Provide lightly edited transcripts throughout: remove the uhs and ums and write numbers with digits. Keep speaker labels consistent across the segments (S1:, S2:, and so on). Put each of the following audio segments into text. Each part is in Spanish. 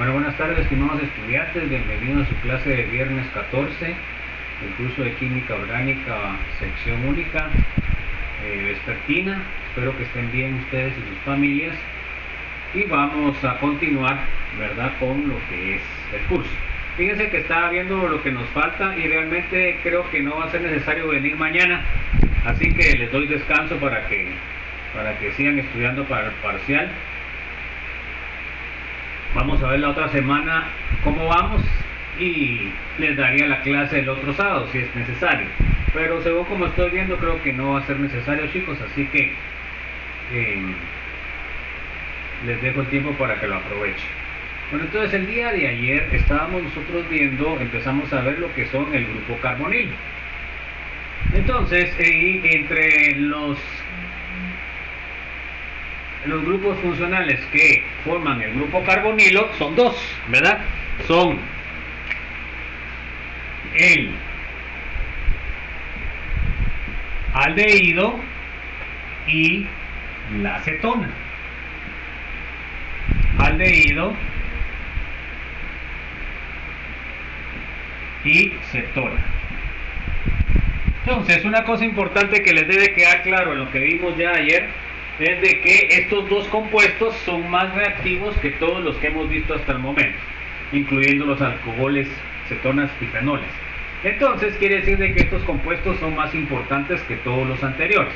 S1: Bueno, buenas tardes, estimados estudiantes, bienvenidos a su clase de viernes 14 del curso de Química Orgánica, sección única, vespertina. Espero que estén bien ustedes y sus familias. Y vamos a continuar, ¿verdad?, con lo que es el curso. Fíjense que estaba viendo lo que nos falta y realmente creo que no va a ser necesario venir mañana. Así que les doy descanso para que sigan estudiando para el parcial. Vamos a ver la otra semana cómo vamos y les daría la clase el otro sábado si es necesario. Pero según como estoy viendo, creo que no va a ser necesario, chicos, así que les dejo el tiempo para que lo aprovechen. Bueno, entonces el día de ayer estábamos nosotros empezamos a ver lo que son el grupo carbonilo. Entonces, entre los grupos funcionales que forman el grupo carbonilo son dos, ¿verdad? Son el aldehído y la cetona. Aldehído y cetona. Entonces, una cosa importante que les debe quedar claro en lo que vimos ya ayer es de que estos dos compuestos son más reactivos que todos los que hemos visto hasta el momento, incluyendo los alcoholes, cetonas y fenoles. Entonces quiere decir de que estos compuestos son más importantes que todos los anteriores.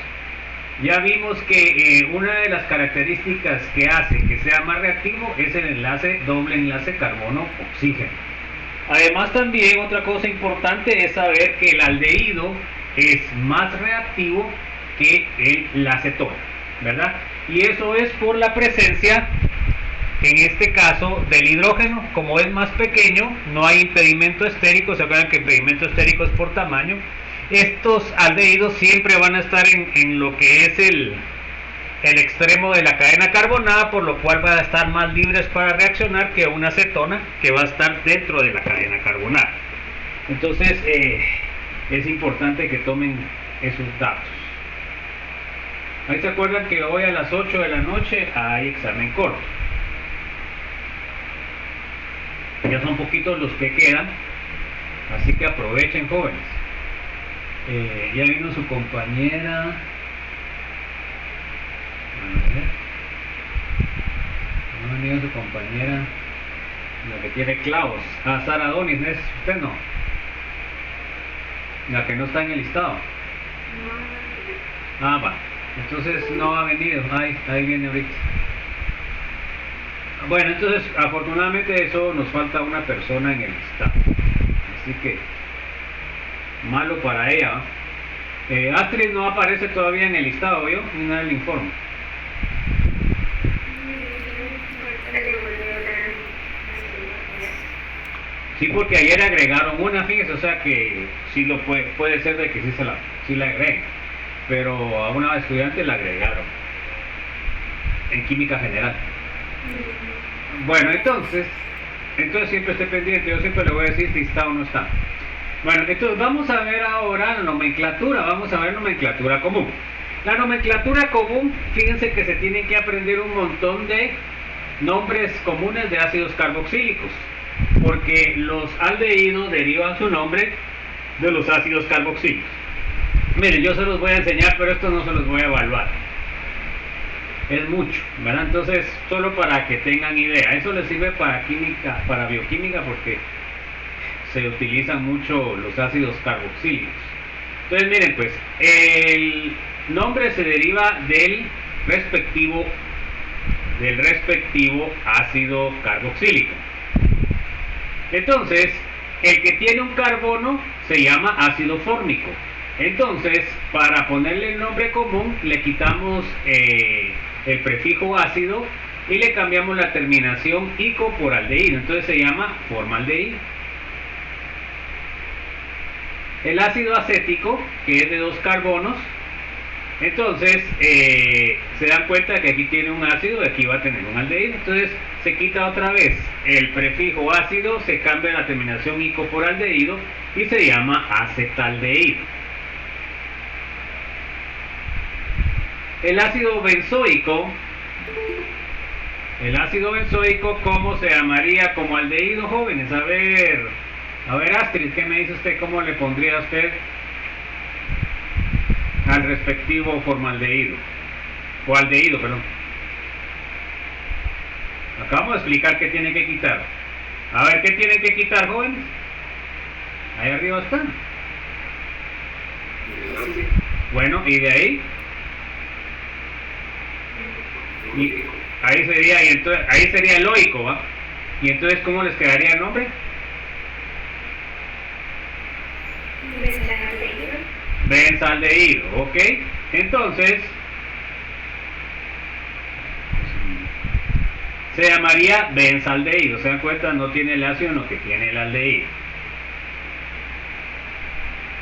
S1: Ya vimos que una de las características que hace que sea más reactivo es el doble enlace carbono-oxígeno. Además, también otra cosa importante es saber que el aldehído es más reactivo que la cetona, ¿verdad? Y eso es por la presencia, en este caso, del hidrógeno. Como es más pequeño, no hay impedimento estérico. Se acuerdan que el impedimento estérico es por tamaño. Estos aldehídos siempre van a estar en lo que es el extremo de la cadena carbonada, por lo cual van a estar más libres para reaccionar que una cetona, que va a estar dentro de la cadena carbonada. Entonces es importante que tomen esos datos. Ahí se acuerdan que hoy a las 8 de la noche hay examen corto. Ya son poquitos los que quedan, así que aprovechen, jóvenes. Ya vino su compañera. A ver. No ha venido su compañera, la que tiene clavos. Sara Donis, ¿es usted? No. La que no está en el listado. Va. Entonces no ha venido. Ahí viene ahorita. Bueno, entonces afortunadamente eso nos falta una persona en el listado. Así que malo para ella. Astrid no aparece todavía en el listado, ¿yo? Ni nada del informe. Sí, porque ayer agregaron una, fíjese, o sea que sí lo puede ser de que sí la agreguen, pero a una estudiante la agregaron en química general. Bueno, entonces siempre esté pendiente, yo siempre le voy a decir si está o no está. Bueno, entonces vamos a ver ahora la nomenclatura, vamos a ver nomenclatura común. La nomenclatura común, fíjense que se tienen que aprender un montón de nombres comunes de ácidos carboxílicos, porque los aldehídos derivan su nombre de los ácidos carboxílicos. Miren, yo se los voy a enseñar, pero esto no se los voy a evaluar. Es mucho, ¿verdad? Entonces, solo para que tengan idea. Eso les sirve para química, para bioquímica, porque se utilizan mucho los ácidos carboxílicos. Entonces, miren, pues, el nombre se deriva del respectivo ácido carboxílico. Entonces, el que tiene un carbono se llama ácido fórmico. Entonces, para ponerle el nombre común, le quitamos el prefijo ácido y le cambiamos la terminación ico por aldehído. Entonces se llama formaldehído. El ácido acético, que es de 2 carbonos, entonces se dan cuenta que aquí tiene un ácido y aquí va a tener un aldehído. Entonces se quita otra vez el prefijo ácido, se cambia la terminación ico por aldehído y se llama acetaldehído. El ácido benzoico El ácido benzoico, ¿cómo se llamaría como aldehído, jóvenes? A ver, Astrid, ¿qué me dice usted? ¿Cómo le pondría usted al respectivo formaldehído? O aldehído, perdón. Acabamos de explicar qué tiene que quitar. A ver, ¿qué tienen que quitar, jóvenes? Ahí arriba está. Bueno, ¿y de ahí? Y ahí sería, y entonces, ahí sería el oico, ¿va? Y entonces, ¿cómo les quedaría el nombre? Benzaldehído, ¿ok? Entonces, se llamaría benzaldehído. ¿Se dan cuenta? No tiene el ácido, no que tiene el aldehído.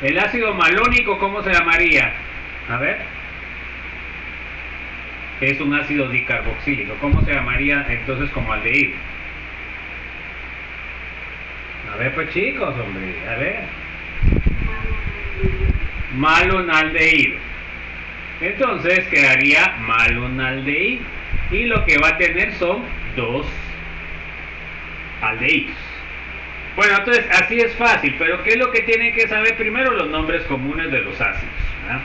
S1: El ácido malónico, ¿cómo se llamaría? A ver. Es un ácido dicarboxílico. ¿Cómo se llamaría entonces como aldehído? A ver, pues chicos, hombre, a ver. Malonaldehído. Entonces quedaría malonaldehído. Y lo que va a tener son dos aldehídos. Bueno, entonces así es fácil, pero ¿qué es lo que tienen que saber primero? Los nombres comunes de los ácidos, ¿verdad?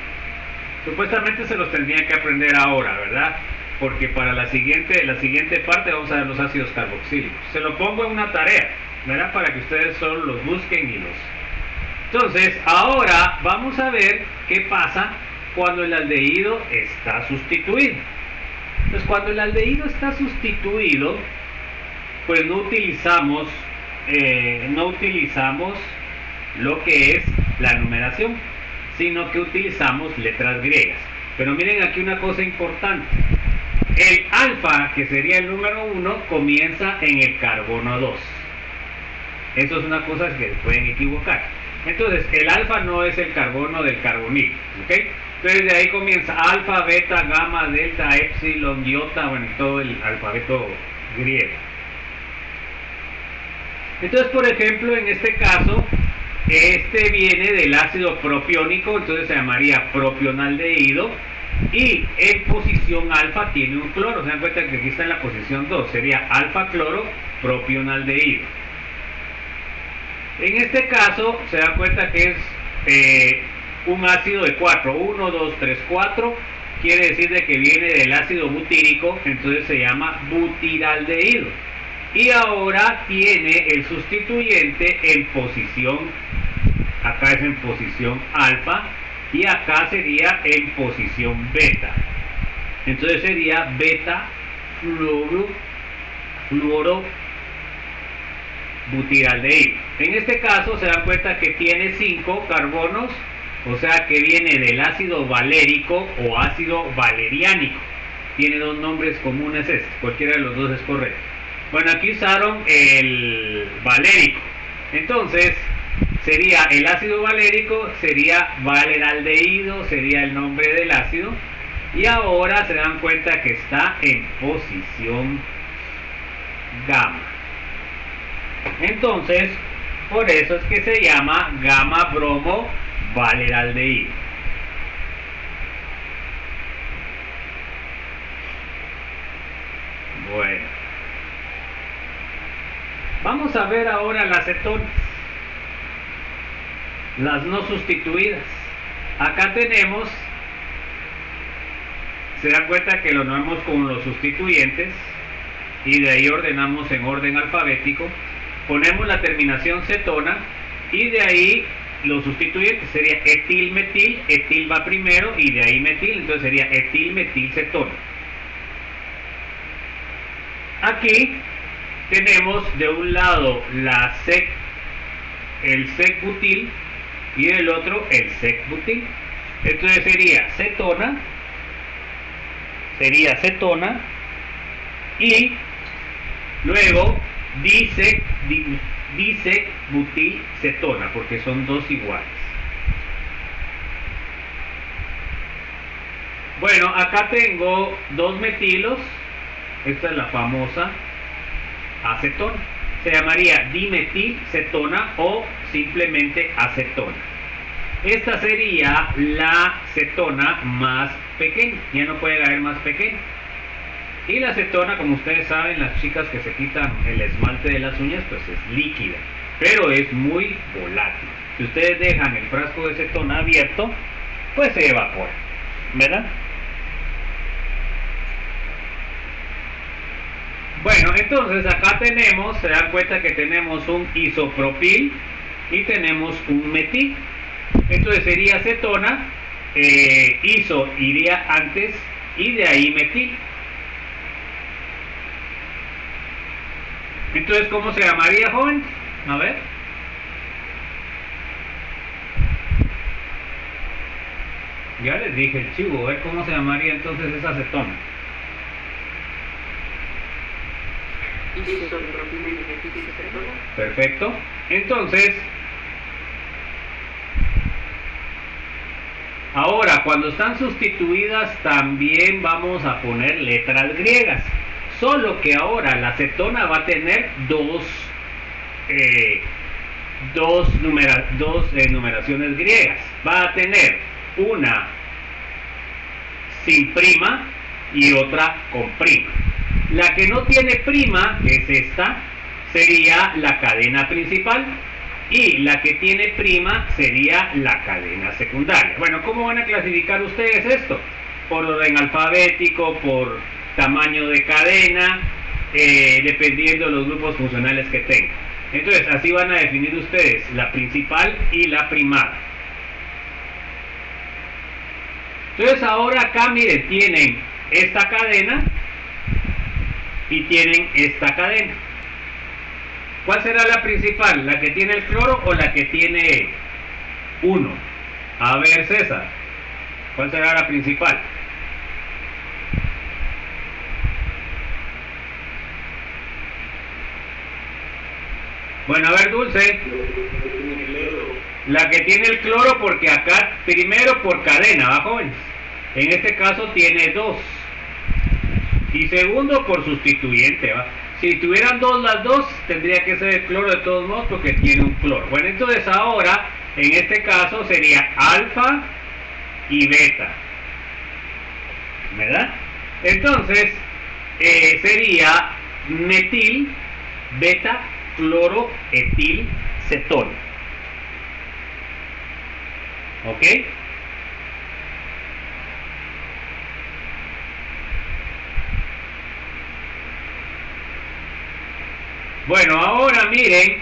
S1: Supuestamente se los tendrían que aprender ahora, ¿verdad? Porque para la siguiente parte vamos a ver los ácidos carboxílicos. Se lo pongo en una tarea, ¿verdad? Para que ustedes solo los busquen y los... Entonces, ahora vamos a ver qué pasa cuando el aldehído está sustituido. Entonces, cuando el aldehído está sustituido, pues no utilizamos lo que es la numeración, sino que utilizamos letras griegas. Pero miren aquí una cosa importante. El alfa, que sería el número 1, comienza en el carbono 2. Eso es una cosa que pueden equivocar. Entonces, el alfa no es el carbono del carbonil, ¿ok? Entonces, de ahí comienza alfa, beta, gamma, delta, epsilon, iota, bueno, todo el alfabeto griego. Entonces, por ejemplo, en este caso, este viene del ácido propiónico, entonces se llamaría propionaldehído, y en posición alfa tiene un cloro. Se dan cuenta que aquí está en la posición 2, sería alfa cloro propionaldehído. En este caso se dan cuenta que es un ácido de 4, 1, 2, 3, 4, quiere decir de que viene del ácido butírico, entonces se llama butiraldehído. Y ahora tiene el sustituyente en posición, acá es en posición alfa, y acá sería en posición beta. Entonces sería beta fluoro butiraldehído. En este caso se dan cuenta que tiene 5 carbonos, o sea que viene del ácido valérico o ácido valeriánico. Tiene dos nombres comunes cualquiera de los dos es correcto. Bueno, aquí usaron el valérico. Entonces, sería el ácido valérico, sería valeraldehído, sería el nombre del ácido. Y ahora se dan cuenta que está en posición gamma. Entonces, por eso es que se llama gamma bromo valeraldehído. Bueno. Vamos a ver ahora las cetonas, las no sustituidas. Acá tenemos, se dan cuenta que lo nombramos con los sustituyentes y de ahí ordenamos en orden alfabético. Ponemos la terminación cetona y de ahí los sustituyentes sería etilmetil, etil va primero y de ahí metil, entonces sería etilmetilcetona. Aquí tenemos de un lado el sec-butil y del otro el sec-butil. Entonces sería cetona y luego disec-butil-cetona, porque son dos iguales. Bueno, acá tengo dos metilos, esta es la famosa acetona. Se llamaría dimetilcetona o simplemente acetona. Esta sería la cetona más pequeña, ya no puede haber más pequeña. Y la acetona, como ustedes saben, las chicas que se quitan el esmalte de las uñas, pues es líquida, pero es muy volátil. Si ustedes dejan el frasco de acetona abierto, pues se evapora, ¿verdad? Bueno, entonces acá tenemos, se dan cuenta que tenemos un isopropil y tenemos un metil. Entonces sería acetona, iso iría antes y de ahí metil. Entonces, ¿cómo se llamaría, joven? A ver. Ya les dije el chivo, a ver cómo se llamaría entonces esa acetona. Perfecto. Entonces, ahora cuando están sustituidas también vamos a poner letras griegas. Solo que ahora la acetona va a tener dos numeraciones griegas. Va a tener una sin prima y otra con prima. La que no tiene prima, que es esta, sería la cadena principal, y la que tiene prima sería la cadena secundaria. Bueno, ¿cómo van a clasificar ustedes esto? Por orden alfabético, por tamaño de cadena, dependiendo de los grupos funcionales que tengan. Entonces, así van a definir ustedes la principal y la primada. Entonces, ahora acá, miren, tienen esta cadena y tienen esta cadena. ¿Cuál será la principal? ¿La que tiene el cloro o la que tiene 1? A ver, César, ¿cuál será la principal? Bueno, a ver, Dulce. La que tiene el cloro, porque acá, primero por cadena, ¿va, jóvenes? En este caso tiene 2. Y segundo por sustituyente, ¿va? Si tuvieran las dos, tendría que ser el cloro de todos modos porque tiene un cloro. Bueno, entonces ahora, en este caso, sería alfa y beta, ¿verdad? Entonces, sería metil, beta, cloro, etil, cetona. ¿Ok? Bueno, ahora miren,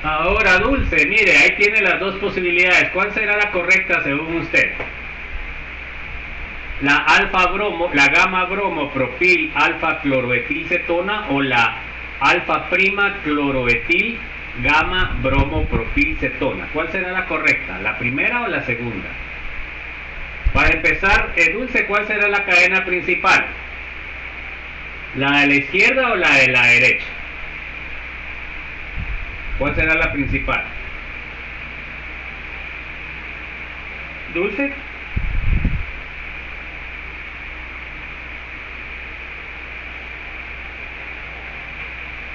S1: ahora Dulce, mire, ahí tiene las dos posibilidades. ¿Cuál será la correcta según usted? ¿La alfa bromo, la gamma bromo propil alfa cloroetil cetona o la alfa prima cloroetil gamma bromo propil cetona? ¿Cuál será la correcta? ¿La primera o la segunda? Para empezar, Dulce, ¿cuál será la cadena principal? ¿La de la izquierda o la de la derecha? ¿Cuál será la principal? ¿Dulce?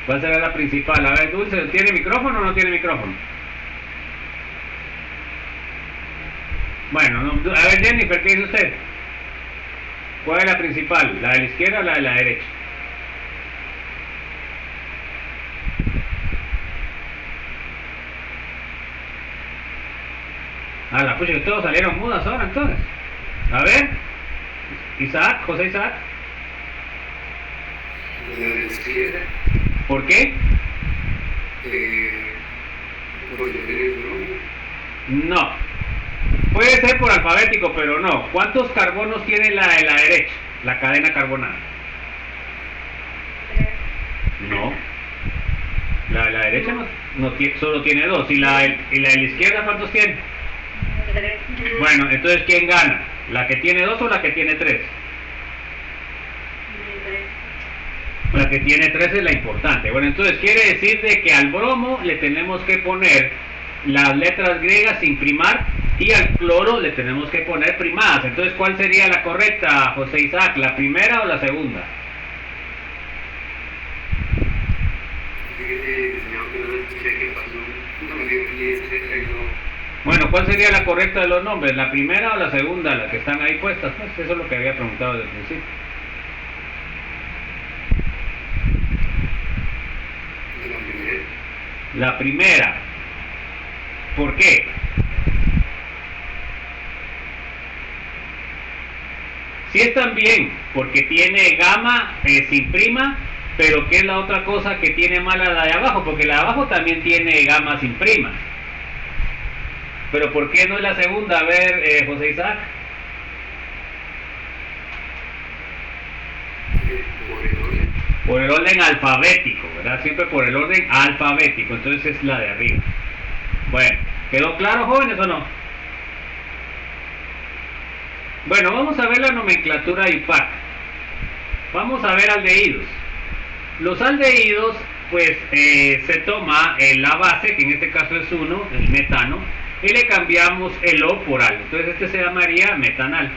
S1: ¿Cuál será la principal? A ver, Dulce, ¿tiene micrófono o no tiene micrófono? Bueno, no, a ver, Jennifer, ¿qué dice usted? ¿Cuál es la principal? ¿La de la izquierda o la de la derecha? Ah, la pucha, que todos salieron mudas ahora entonces. A ver, Isaac, José Isaac.
S2: La de la izquierda.
S1: ¿Por qué?
S2: Porque tiene el bromo.
S1: No. Puede ser por alfabético, pero no. ¿Cuántos carbonos tiene la de la derecha? La cadena carbonada. No. La de la derecha solo tiene 2. ¿Y la de la izquierda cuántos tiene?
S3: 3.
S1: Bueno, entonces ¿quién gana? ¿La que tiene 2 o la que tiene 3? La que tiene 3 es la importante. Bueno, entonces quiere decir de que al bromo le tenemos que poner las letras griegas sin primar y al cloro le tenemos que poner primadas. Entonces, ¿cuál sería la correcta, José Isaac? ¿La primera o la segunda?
S2: Señor no sé qué pasó. No me dio bien, etcétera, y no.
S1: Bueno, ¿cuál sería la correcta de los nombres? ¿La primera o la segunda? La que están ahí puestas. Pues eso es lo que había preguntado desde el principio.
S2: La primera.
S1: La primera. ¿Por qué? Sí están bien, porque tiene gamma sin prima, pero ¿qué es la otra cosa que tiene mala la de abajo? Porque la de abajo también tiene gamma sin prima. Pero ¿por qué no es la segunda? A ver, José Isaac.
S2: Por el orden.
S1: Por el orden alfabético, ¿verdad? Siempre por el orden alfabético, entonces es la de arriba. Bueno, ¿quedó claro, jóvenes, o no? Bueno, vamos a ver la nomenclatura IUPAC. Vamos a ver aldehídos. Los aldehídos, pues, se toma la base, que en este caso es 1, el metano, y le cambiamos el O por al. Entonces este se llamaría metanal.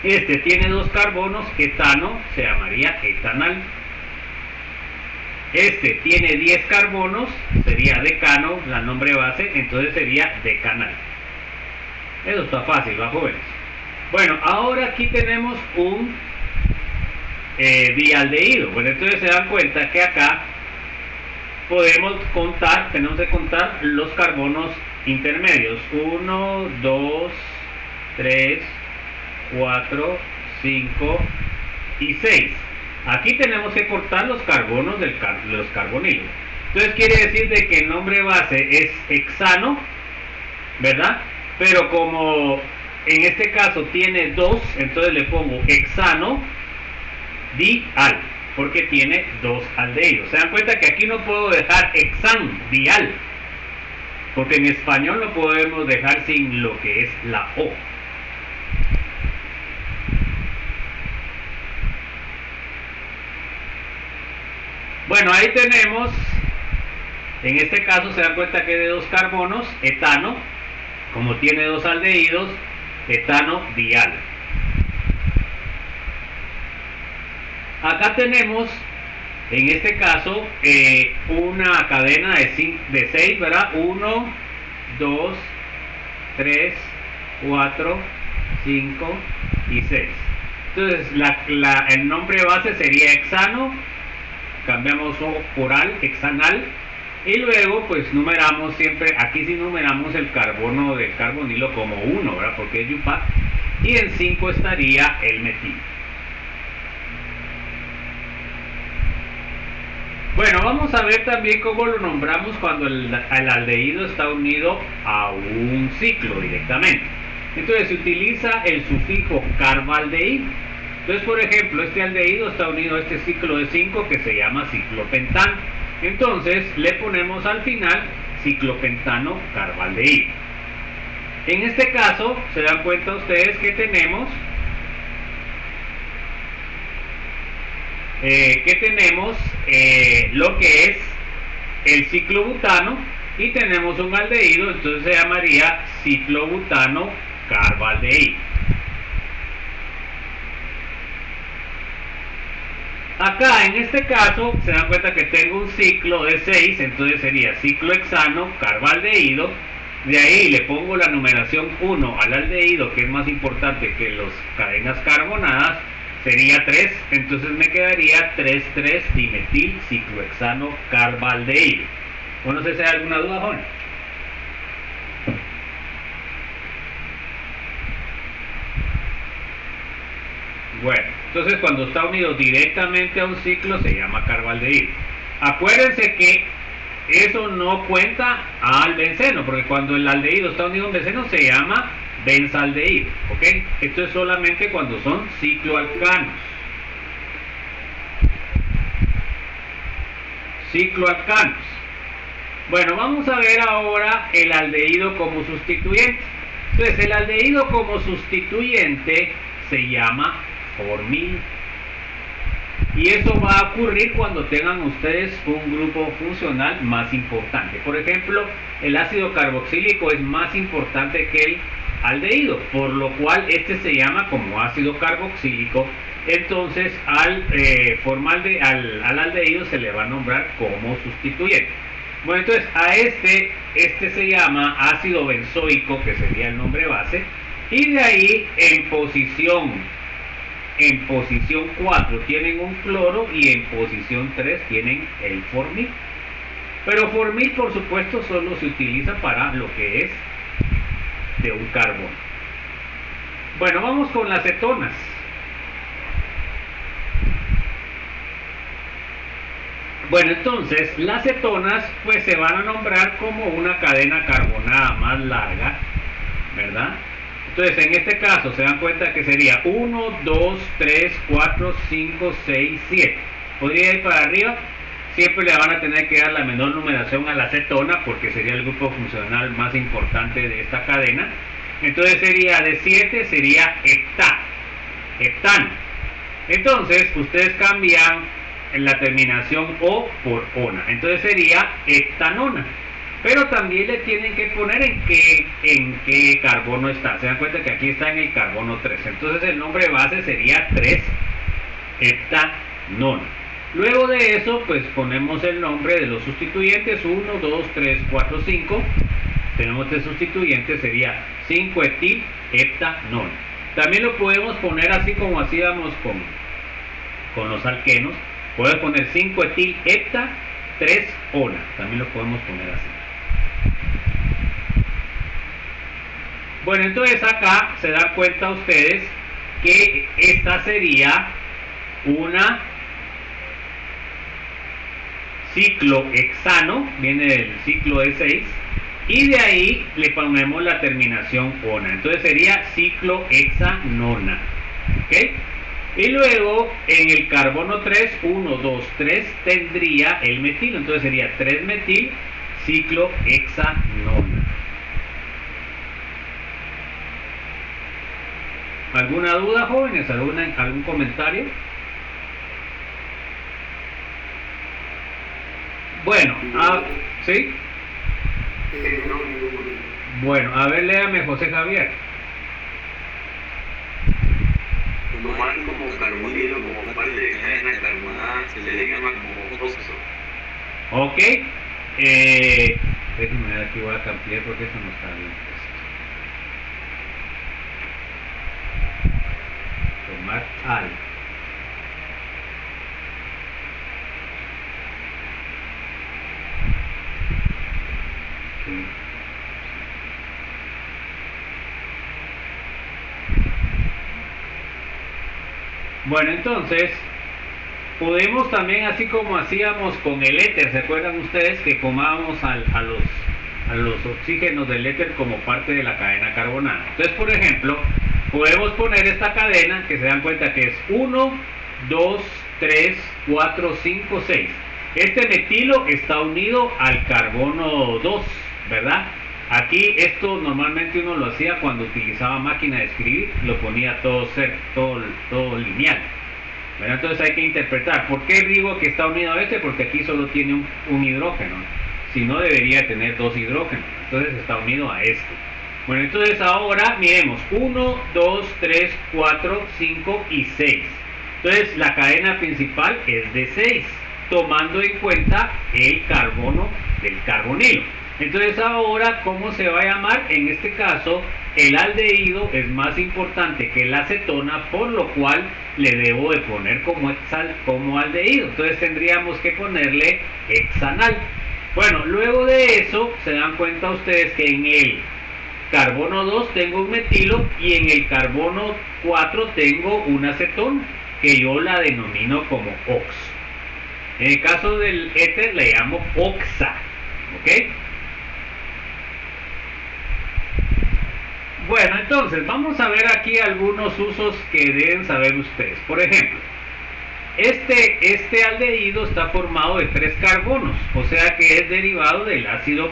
S1: Este tiene 2 carbonos, etano, se llamaría etanal. Este tiene 10 carbonos, sería decano, la nombre base, entonces sería decanal. Eso está fácil, ¿va, jóvenes? Bueno, ahora aquí tenemos un dialdehído. Bueno, entonces se dan cuenta que acá podemos contar, tenemos que contar los carbonos intermedios. 1, 2, 3, 4, 5 y 6. Aquí tenemos que cortar los carbonos de los carbonilos. Entonces quiere decir de que el nombre base es hexano, ¿verdad? Pero como en este caso tiene 2, entonces le pongo hexano dial, porque tiene 2 aldehídos. Se dan cuenta que aquí no puedo dejar hexan dial, porque en español no podemos dejar sin lo que es la O. Bueno, ahí tenemos, en este caso se dan cuenta que de 2 carbonos, etano, como tiene 2 aldehídos, etano dial. Acá tenemos, en este caso, una cadena de 6, ¿verdad? 1, 2, 3, 4, 5 y 6. Entonces, el nombre base sería hexano, cambiamos O por al, hexanal, y luego pues numeramos siempre, aquí sí numeramos el carbono del carbonilo como 1, ¿verdad? Porque es IUPAC, y en 5 estaría el metil. Bueno, vamos a ver también cómo lo nombramos cuando el aldehído está unido a un ciclo directamente. Entonces se utiliza el sufijo carbaldehído. Entonces, por ejemplo, este aldehído está unido a este ciclo de 5 que se llama ciclopentano. Entonces le ponemos al final ciclopentano carbaldehído. En este caso, se dan cuenta ustedes que tenemos lo que es el ciclobutano, y tenemos un aldehído, entonces se llamaría ciclobutano carbaldehído. Acá en este caso se dan cuenta que tengo un ciclo de 6, entonces sería ciclohexano carbaldehído. De ahí le pongo la numeración 1 al aldehído, que es más importante que las cadenas carbonadas, sería 3, entonces me quedaría 3,3-dimetil ciclohexano carbaldehído. Bueno, no sé si hay alguna duda, Juan. Bueno, entonces cuando está unido directamente a un ciclo se llama carbaldehído. Acuérdense que eso no cuenta al benceno, porque cuando el aldehído está unido a un benceno se llama benzaldehído, ¿ok? Esto es solamente cuando son cicloalcanos. Cicloalcanos. Bueno, vamos a ver ahora el aldehído como sustituyente. Entonces, el aldehído como sustituyente se llama formil. Y eso va a ocurrir cuando tengan ustedes un grupo funcional más importante. Por ejemplo, el ácido carboxílico es más importante que el aldehído, por lo cual este se llama como ácido carboxílico entonces al aldehído se le va a nombrar como sustituyente. Bueno, entonces a este se llama ácido benzoico, que sería el nombre base, y de ahí en posición 4 tienen un cloro y en posición 3 tienen el formil. Pero formil, por supuesto, solo se utiliza para lo que es de un carbono. Bueno, vamos con las cetonas. Bueno, entonces las cetonas pues se van a nombrar como una cadena carbonada más larga, ¿verdad? Entonces en este caso se dan cuenta que sería 1, 2, 3, 4, 5, 6, 7. Podría ir para arriba. Siempre le van a tener que dar la menor numeración a la cetona porque sería el grupo funcional más importante de esta cadena. Entonces sería de 7, sería heptano. Entonces ustedes cambian la terminación O por ona. Entonces sería heptanona. Pero también le tienen que poner en qué carbono está. Se dan cuenta que aquí está en el carbono 3. Entonces el nombre base sería 3-heptanona. Luego de eso, pues ponemos el nombre de los sustituyentes, 1, 2, 3, 4, 5. Tenemos 3 sustituyentes, sería 5-etil-heptanona. También lo podemos poner así como hacíamos con los alquenos. Podemos poner 5-etil-hepta, 3-ona. También lo podemos poner así. Bueno, entonces acá se dan cuenta ustedes que esta sería una ciclohexano, viene del ciclo de 6, y de ahí le ponemos la terminación ona. Entonces sería ciclohexanona. ¿Ok? Y luego en el carbono 3, 1, 2, 3 tendría el metilo. Entonces sería 3-metil ciclohexanona. ¿Alguna duda, jóvenes? ¿Algún comentario? Bueno, ¿sí? Bueno, a ver, léame, José Javier.
S2: Tomar como carbonilo como parte de cadena carbonada se le llama como oxo.
S1: Ok. Déjenme ver aquí, voy a cambiar porque eso no está bien puesto. Tomar al. Bueno, entonces podemos también, así como hacíamos con el éter, ¿se acuerdan ustedes que tomábamos a los oxígenos del éter como parte de la cadena carbonada? Entonces, por ejemplo, podemos poner esta cadena que se dan cuenta que es 1, 2, 3, 4, 5, 6. Este metilo está unido al carbono 2, ¿verdad? Aquí esto normalmente uno lo hacía cuando utilizaba máquina de escribir, lo ponía todo lineal, ¿verdad? Entonces hay que interpretar, ¿por qué digo que está unido a este? Porque aquí solo tiene un hidrógeno, si no debería tener 2 hidrógenos, entonces está unido a este. Bueno, entonces ahora miremos, 1, 2, 3, 4, 5 y 6. Entonces la cadena principal es de 6, tomando en cuenta el carbono del carbonilo. Entonces ahora, ¿cómo se va a llamar? En este caso, el aldehído es más importante que la acetona, por lo cual le debo de poner como aldehído. Entonces tendríamos que ponerle hexanal. Bueno, luego de eso, se dan cuenta ustedes que en el carbono 2 tengo un metilo y en el carbono 4 tengo una acetona, que yo la denomino como ox. En el caso del éter le llamo oxa. ¿Ok? Bueno, entonces vamos a ver aquí algunos usos que deben saber ustedes. Por ejemplo, este aldehído está formado de 3 carbonos, o sea que es derivado del ácido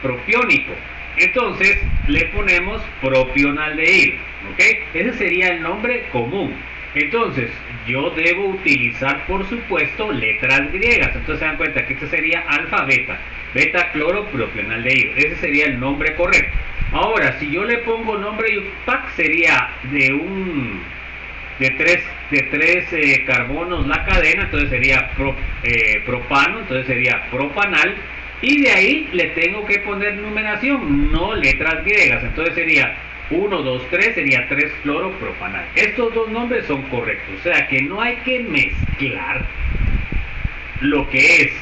S1: propiónico. Entonces le ponemos propionaldehído, ¿ok? Ese sería el nombre común. Entonces yo debo utilizar, por supuesto, letras griegas. Entonces se dan cuenta que este sería alfa beta, beta cloro propionaldehído. Ese sería el nombre correcto. Ahora, si yo le pongo nombre Yupac, sería de de tres carbonos la cadena, entonces sería propano, entonces sería propanal, y de ahí le tengo que poner numeración, no letras griegas, entonces sería 1, 2, 3, sería 3-cloropropanal. Estos dos nombres son correctos, o sea que no hay que mezclar lo que es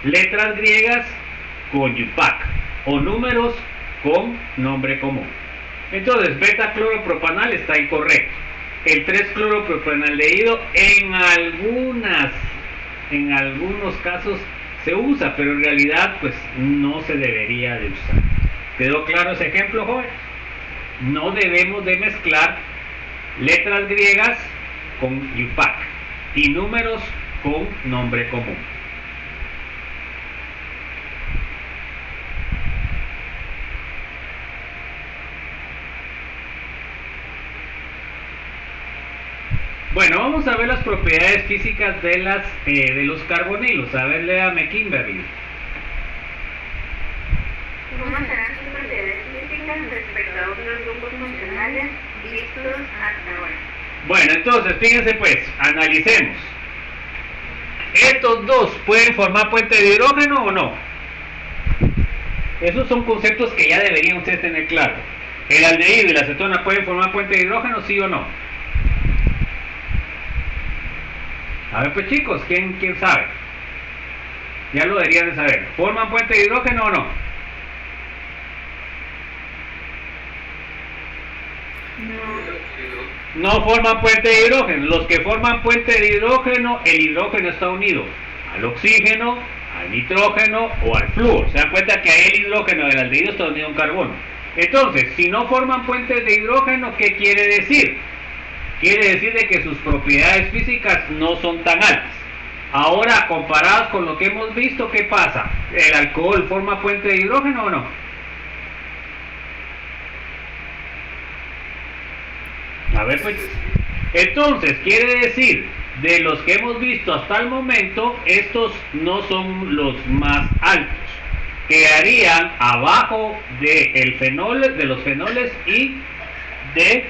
S1: letras griegas con Yupac o números con nombre común. Entonces beta-cloropropanal está incorrecto. El 3-cloropropanaldehído en algunos casos se usa, pero en realidad pues no se debería de usar. ¿Quedó claro ese ejemplo, joven? No debemos de mezclar letras griegas con Yupac y números con nombre común. Bueno, vamos a ver las propiedades físicas de los carbonilos. A ver, léame, Kimberly.
S3: ¿Cómo serán sus propiedades físicas respecto a otros grupos funcionales vistos hasta ahora?
S1: Bueno, entonces, fíjense pues, analicemos. ¿Estos dos pueden formar puente de hidrógeno o no? Esos son conceptos que ya deberían ustedes tener claro. ¿El aldehído y la acetona pueden formar puente de hidrógeno, sí o no? A ver pues chicos, ¿quién sabe? Ya lo deberían de saber. ¿Forman puente de hidrógeno o no? No forman puente de hidrógeno. Los que forman puente de hidrógeno, el hidrógeno está unido al oxígeno, al nitrógeno o al flúor. Se dan cuenta que ahí el hidrógeno del aldehído está unido a un carbono. Entonces, si no forman puentes de hidrógeno, ¿qué quiere decir? Quiere decir de que sus propiedades físicas no son tan altas. Ahora, comparadas con lo que hemos visto, ¿qué pasa? ¿El alcohol forma puente de hidrógeno o no? A ver, pues. Entonces, quiere decir, de los que hemos visto hasta el momento, estos no son los más altos. Quedarían abajo de los fenoles y de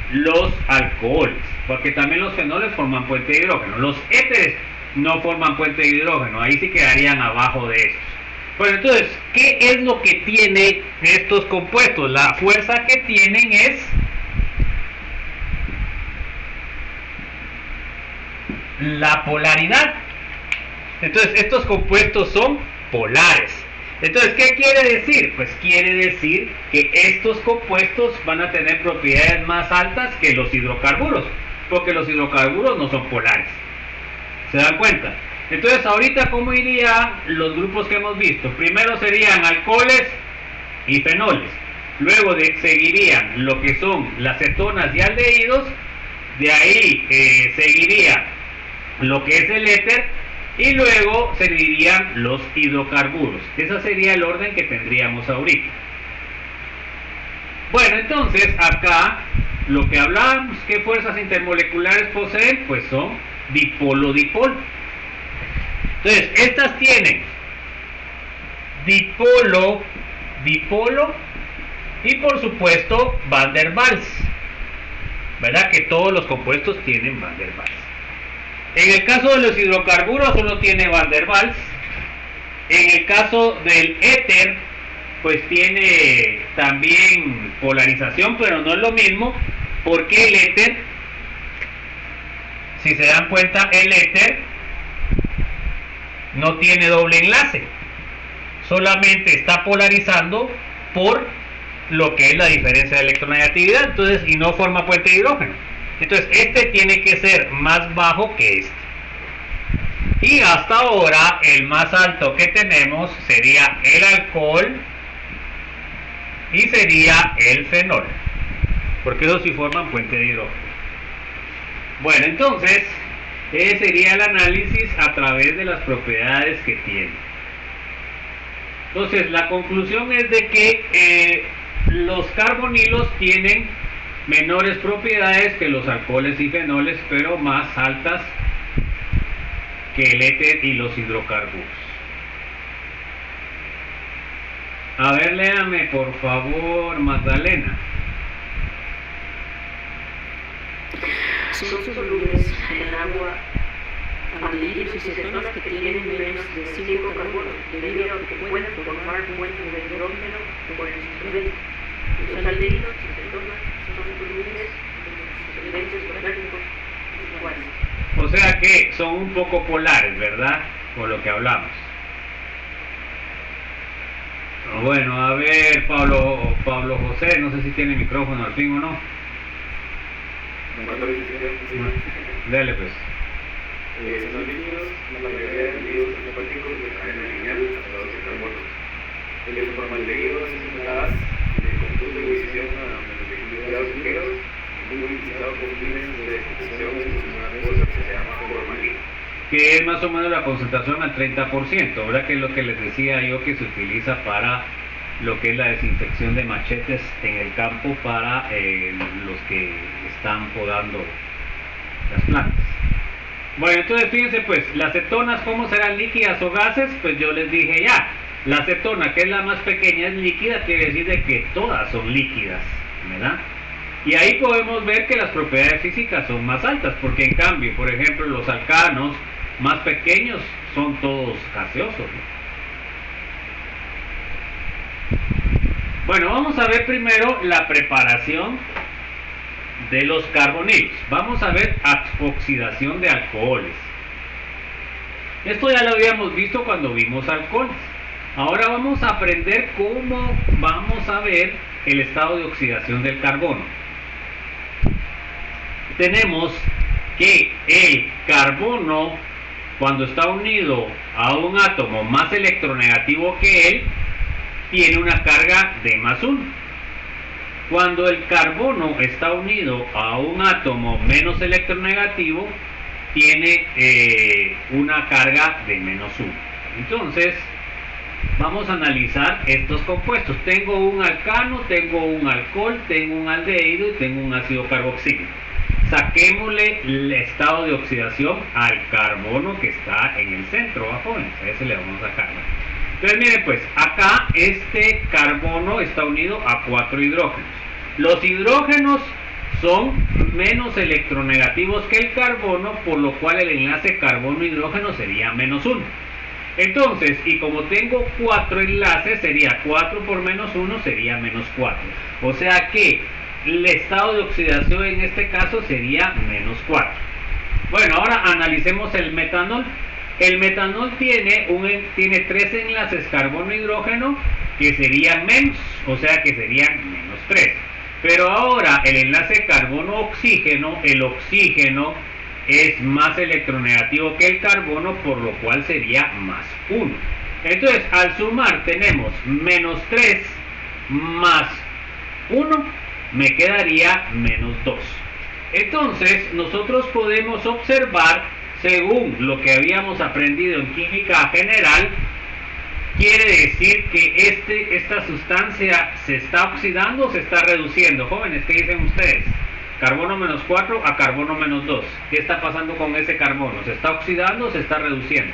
S1: los alcoholes, porque también los fenoles forman puente de hidrógeno. Los éteres no forman puente de hidrógeno, ahí sí quedarían abajo de estos. Bueno, entonces, ¿qué es lo que tienen estos compuestos? La fuerza que tienen es la polaridad. Entonces, estos compuestos son polares. Entonces, ¿qué quiere decir? Pues quiere decir que estos compuestos van a tener propiedades más altas que los hidrocarburos, porque los hidrocarburos no son polares. ¿Se dan cuenta? Entonces, ahorita, ¿cómo irían los grupos que hemos visto? Primero serían alcoholes y fenoles. Luego seguirían lo que son las cetonas y aldehídos. De ahí seguiría lo que es el éter. Y luego servirían los hidrocarburos. Ese sería el orden que tendríamos ahorita. Bueno, entonces acá lo que hablábamos, ¿qué fuerzas intermoleculares poseen? Pues son dipolo-dipolo. Entonces, estas tienen dipolo, dipolo y por supuesto Van der Waals. ¿Verdad que todos los compuestos tienen Van der Waals? En el caso de los hidrocarburos solo tiene Van der Waals. En el caso del éter, pues tiene también polarización, pero no es lo mismo, porque el éter, si se dan cuenta, el éter no tiene doble enlace, solamente está polarizando por lo que es la diferencia de electronegatividad, entonces, y no forma puente de hidrógeno. Entonces, este tiene que ser más bajo que este. Y hasta ahora, el más alto que tenemos sería el alcohol y sería el fenol, porque esos sí forman puente de hidrógeno. Bueno, entonces, ese sería el análisis a través de las propiedades que tiene. Entonces, la conclusión es de que los carbonilos tienen menores propiedades que los alcoholes y fenoles, pero más altas que el éter y los hidrocarburos. A ver, léame por favor, Magdalena.
S3: son solubles en agua, aldehídos y cetonas que tienen menos de 5 carbonos, debido a que pueden formar puentes de hidrógeno por el solvente. Los aldehídos y cetonas son solubles en solventes orgánicos iguales.
S1: O sea que son un poco polares, ¿verdad? Por lo que hablamos. Bueno, a ver, Pablo José, no sé si tiene micrófono al fin o no. Dele pues.
S2: Son líquidos, la mayoría de líquidos acuáticos de cadena lineal hasta 12 carbonos. El formaldehído es un gas de conducto de ebullición a -15 grados centígrados, muy utilizado con fines de desinfección en una cosa que se llama formalina,
S1: Que es más o menos la concentración al 30%, ¿verdad? Que es lo que les decía yo que se utiliza para lo que es la desinfección de machetes en el campo para los que están podando las plantas. Bueno, entonces fíjense pues, las cetonas, ¿cómo serán, líquidas o gases? Pues yo les dije ya, la cetona, que es la más pequeña, es líquida, quiere decir de que todas son líquidas, ¿verdad? Y ahí podemos ver que las propiedades físicas son más altas, porque en cambio, por ejemplo, los alcanos más pequeños son todos gaseosos, ¿no? Bueno, vamos a ver primero la preparación de los carbonilos. Vamos a ver oxidación de alcoholes. Esto ya lo habíamos visto cuando vimos alcoholes. Ahora vamos a aprender cómo vamos a ver el estado de oxidación del carbono. Tenemos que el carbono, cuando está unido a un átomo más electronegativo que él, tiene una carga de +1. Cuando el carbono está unido a un átomo menos electronegativo, tiene una carga de -1. Entonces, vamos a analizar estos compuestos. Tengo un alcano, tengo un alcohol, tengo un aldehído y tengo un ácido carboxílico. Saquémosle el estado de oxidación al carbono que está en el centro, ¿va, jóvenes? A ese le vamos a sacar. Entonces miren pues, acá este carbono está unido a 4 hidrógenos. Los hidrógenos son menos electronegativos que el carbono, por lo cual el enlace carbono-hidrógeno sería -1. Entonces, y como tengo 4 enlaces, sería 4 por -1 sería -4. O sea que el estado de oxidación en este caso sería -4. Bueno, ahora analicemos el metanol. El metanol tiene 3 enlaces carbono-hidrógeno que serían menos, o sea que serían -3. Pero ahora el enlace carbono-oxígeno, el oxígeno es más electronegativo que el carbono, por lo cual sería +1. Entonces, al sumar tenemos -3 más 1, me quedaría -2. Entonces, nosotros podemos observar, según lo que habíamos aprendido en química general, quiere decir que esta sustancia se está oxidando o se está reduciendo. Jóvenes, ¿qué dicen ustedes? Carbono -4 a carbono -2. ¿Qué está pasando con ese carbono? ¿Se está oxidando o se está reduciendo?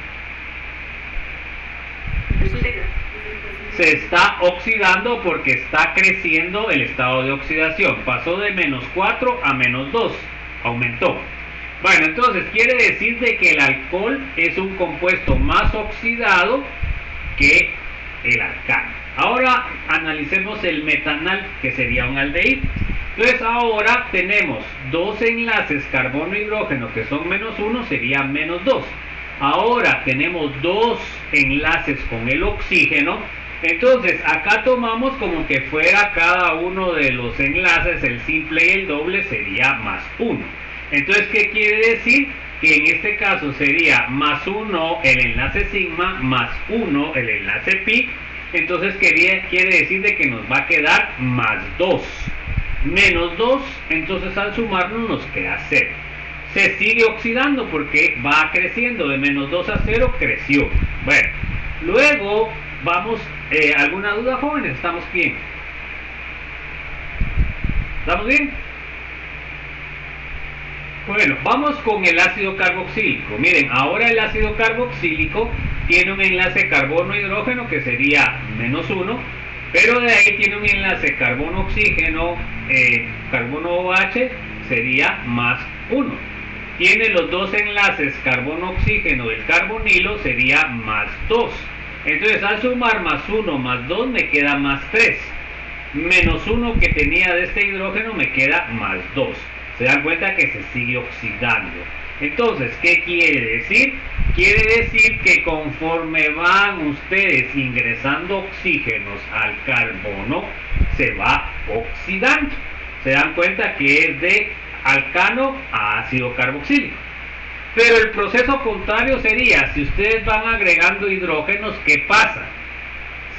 S1: Se está oxidando porque está creciendo el estado de oxidación. Pasó de -4 a -2. Aumentó. Bueno, entonces quiere decir de que el alcohol es un compuesto más oxidado que el alcano. Ahora analicemos el metanal, que sería un aldehído. Entonces ahora tenemos 2 enlaces carbono-hidrógeno que son -1, sería -2. Ahora tenemos 2 enlaces con el oxígeno. Entonces acá tomamos como que fuera cada uno de los enlaces, el simple y el doble sería +1. Entonces, ¿qué quiere decir? Que en este caso sería +1 el enlace sigma, +1 el enlace pi. Entonces quiere decir de que nos va a quedar +2. -2, entonces al sumarnos nos queda 0. Se sigue oxidando porque va creciendo, de -2 a 0 creció. Bueno, luego vamos, ¿alguna duda, jóvenes? ¿Estamos bien? ¿Estamos bien? Bueno, vamos con el ácido carboxílico. Miren, ahora el ácido carboxílico tiene un enlace carbono-hidrógeno que sería -1, pero de ahí tiene un enlace carbono-oxígeno, carbono OH sería 1. Tiene los dos enlaces carbono-oxígeno del carbonilo, sería más 2. Entonces al sumar más 1 más 2 me queda más 3. Menos 1 que tenía de este hidrógeno me queda más 2. Se dan cuenta que se sigue oxidando. Entonces, ¿qué quiere decir? Quiere decir que conforme van ustedes ingresando oxígenos al carbono, se va oxidando. Se dan cuenta que es de alcano a ácido carboxílico. Pero el proceso contrario sería, si ustedes van agregando hidrógenos, ¿qué pasa?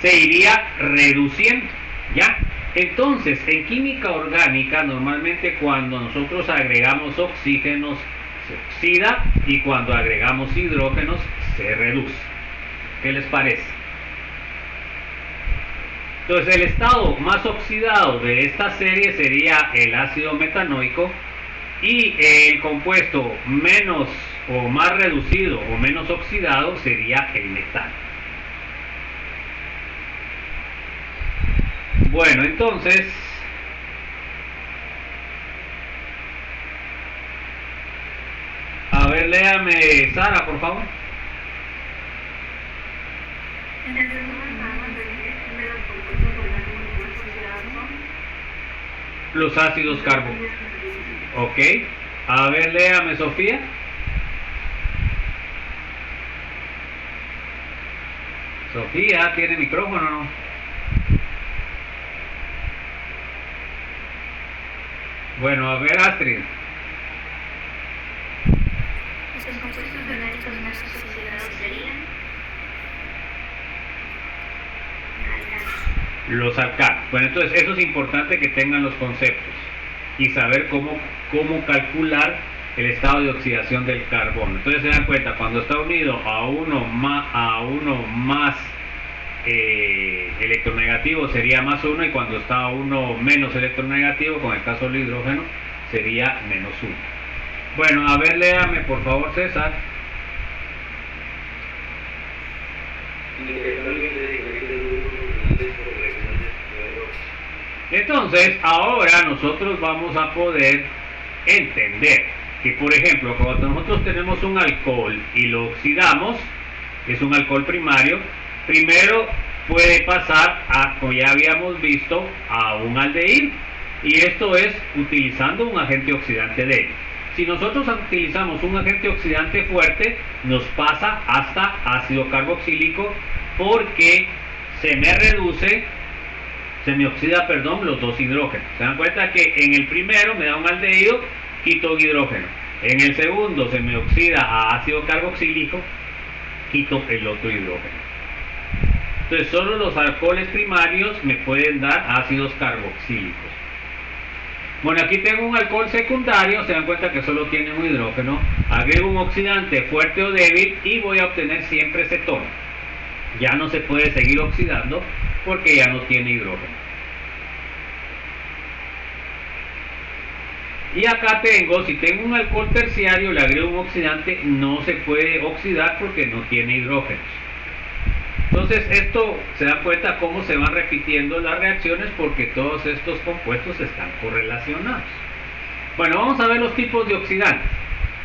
S1: Se iría reduciendo, ¿ya? Entonces, en química orgánica, normalmente cuando nosotros agregamos oxígenos, se oxida, y cuando agregamos hidrógenos, se reduce. ¿Qué les parece? Entonces, el estado más oxidado de esta serie sería el ácido metanoico, y el compuesto menos o más reducido o menos oxidado sería el metano. Bueno, entonces a ver, léame Sara, por favor.
S4: En el segundo párrafo de los compuestos orgánicos oxidados son
S1: Los ácidos carbónicos. Ok. A ver, léame Sofía. Sofía, ¿tiene micrófono o no? Bueno, a ver Astrid.
S4: los compuestos orgánicos más oxidados serían alcanos.
S1: Los alcanos. Bueno, entonces eso es importante que tengan los conceptos y saber cómo calcular el estado de oxidación del carbono. Entonces se dan cuenta, cuando está unido a uno más electronegativo sería más 1, y cuando está a uno menos electronegativo, con el caso del hidrógeno, sería menos 1. Bueno, a ver, léame por favor César. Entonces, ahora nosotros vamos a poder entender que, por ejemplo, cuando nosotros tenemos un alcohol y lo oxidamos, es un alcohol primario, primero puede pasar a, como ya habíamos visto, a un aldehído, y esto es utilizando un agente oxidante débil. Si nosotros utilizamos un agente oxidante fuerte, nos pasa hasta ácido carboxílico, porque se me oxida, los dos hidrógenos. Se dan cuenta que en el primero me da un aldehído, quito un hidrógeno. En el segundo se me oxida a ácido carboxílico, quito el otro hidrógeno. Entonces solo los alcoholes primarios me pueden dar ácidos carboxílicos. Bueno, aquí tengo un alcohol secundario, se dan cuenta que solo tiene un hidrógeno, agrego un oxidante fuerte o débil y voy a obtener siempre cetona. Ya no se puede seguir oxidando porque ya no tiene hidrógeno. Y acá si tengo un alcohol terciario, le agrego un oxidante, no se puede oxidar porque no tiene hidrógenos. Entonces esto se da cuenta cómo se van repitiendo las reacciones, porque todos estos compuestos están correlacionados. Bueno, vamos a ver los tipos de oxidantes.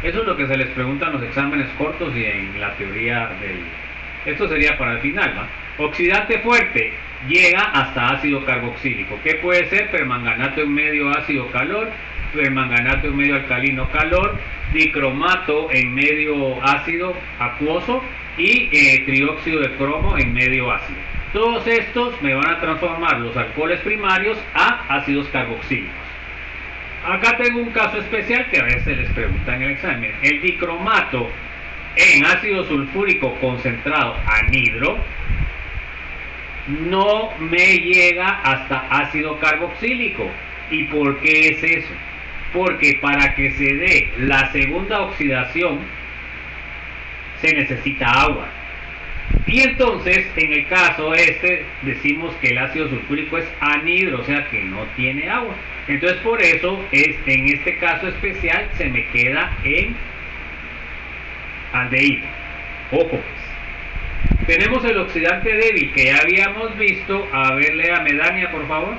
S1: Eso es lo que se les pregunta en los exámenes cortos y en la teoría esto sería para el final, ¿va? Oxidante fuerte, llega hasta ácido carboxílico. ¿Qué puede ser? Permanganato en medio ácido calor, permanganato en medio alcalino calor, dicromato en medio ácido acuoso y trióxido de cromo en medio ácido. Todos estos me van a transformar los alcoholes primarios a ácidos carboxílicos. Acá tengo un caso especial que a veces les preguntan en el examen. El dicromato en ácido sulfúrico concentrado anhidro no me llega hasta ácido carboxílico. ¿Y por qué es eso? Porque para que se dé la segunda oxidación se necesita agua. Y entonces, en el caso decimos que el ácido sulfúrico es anhidro, o sea que no tiene agua. Entonces, por eso, en este caso especial, se me queda en aldehído. Ojo, pues. Tenemos el oxidante débil que ya habíamos visto. A ver, léame Dania, por favor.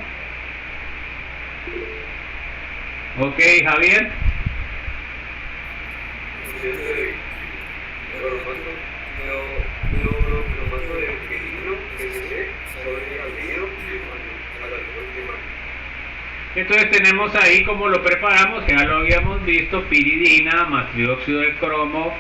S1: Ok, Javier.
S2: de cloromato de pirino, PCC, sobre aldehído al alcohol primario.
S1: Entonces tenemos ahí como lo preparamos, que ya lo habíamos visto, piridina más trióxido de cromo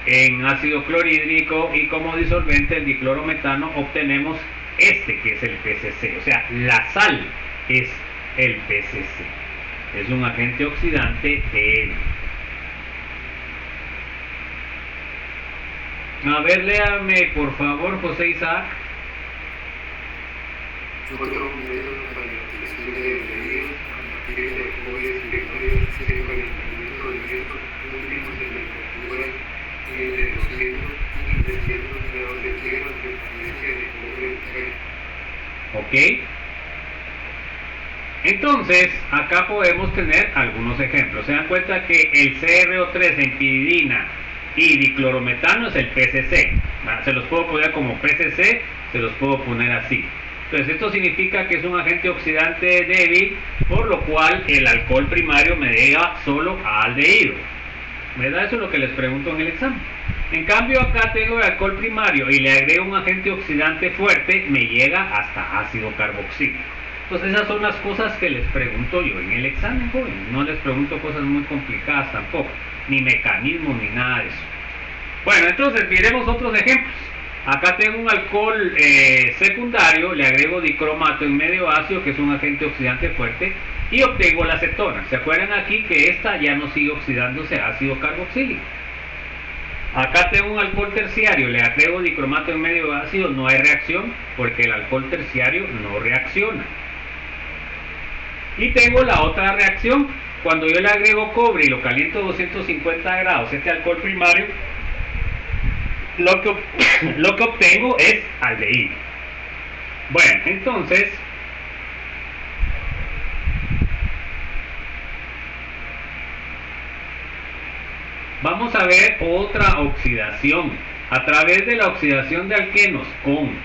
S1: en ácido clorhídrico y como disolvente el diclorometano obtenemos este que es el PCC, o sea, la sal es el PCC, es un agente oxidante débil. A ver, léame por favor, José Isaac.
S2: Otro método para la obtención de aldehídos a partir de alcoholes primarios es el calentamiento del hierro último de temperatura entre 200 y 300 grados de tierra de presencia de cobre metálico.
S1: Ok. Entonces, acá podemos tener algunos ejemplos. Se dan cuenta que el CrO3 en piridina y diclorometano es el PCC. Se los puedo poner como PCC, se los puedo poner así. Entonces esto significa que es un agente oxidante débil, por lo cual el alcohol primario me llega solo a aldehído. ¿Verdad? Eso es lo que les pregunto en el examen. En cambio acá tengo el alcohol primario y le agrego un agente oxidante fuerte, me llega hasta ácido carboxílico. Entonces esas son las cosas que les pregunto yo en el examen, joven. No les pregunto cosas muy complicadas tampoco, ni mecanismos ni nada de eso. Bueno, entonces miremos otros ejemplos. Acá tengo un alcohol secundario, le agrego dicromato en medio ácido, que es un agente oxidante fuerte, y obtengo la acetona. ¿Se acuerdan aquí que esta ya no sigue oxidándose a ácido carboxílico? Acá tengo un alcohol terciario, le agrego dicromato en medio ácido, no hay reacción, porque el alcohol terciario no reacciona. Y tengo la otra reacción, cuando yo le agrego cobre y lo caliento a 250 grados, este alcohol primario, lo que obtengo es aldehído. Bueno, entonces vamos a ver otra oxidación. A través de la oxidación de alquenos con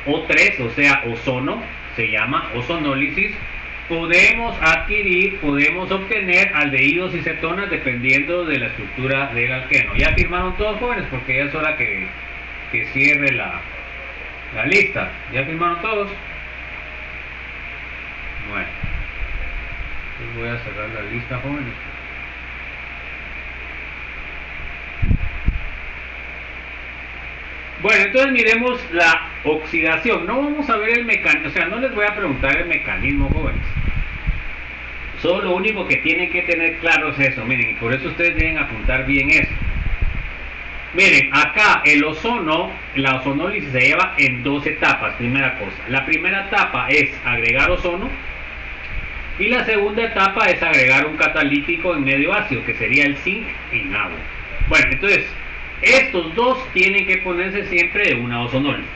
S1: O3, o sea, ozono, se llama ozonólisis, podemos obtener aldehídos y cetonas dependiendo de la estructura del alqueno. Ya firmaron todos, jóvenes, porque ya es hora que cierre la lista. ¿Ya firmaron todos? Bueno, entonces voy a cerrar la lista, jóvenes. Bueno, entonces miremos la oxidación. No vamos a ver el mecanismo, o sea, no les voy a preguntar el mecanismo, jóvenes. Solo lo único que tienen que tener claro es eso, miren, y por eso ustedes deben apuntar bien eso. Miren, acá el ozono, la ozonólisis se lleva en dos etapas, primera cosa. La primera etapa es agregar ozono y la segunda etapa es agregar un catalítico en medio ácido, que sería el zinc en agua. Bueno, entonces, estos dos tienen que ponerse siempre de una ozonólisis.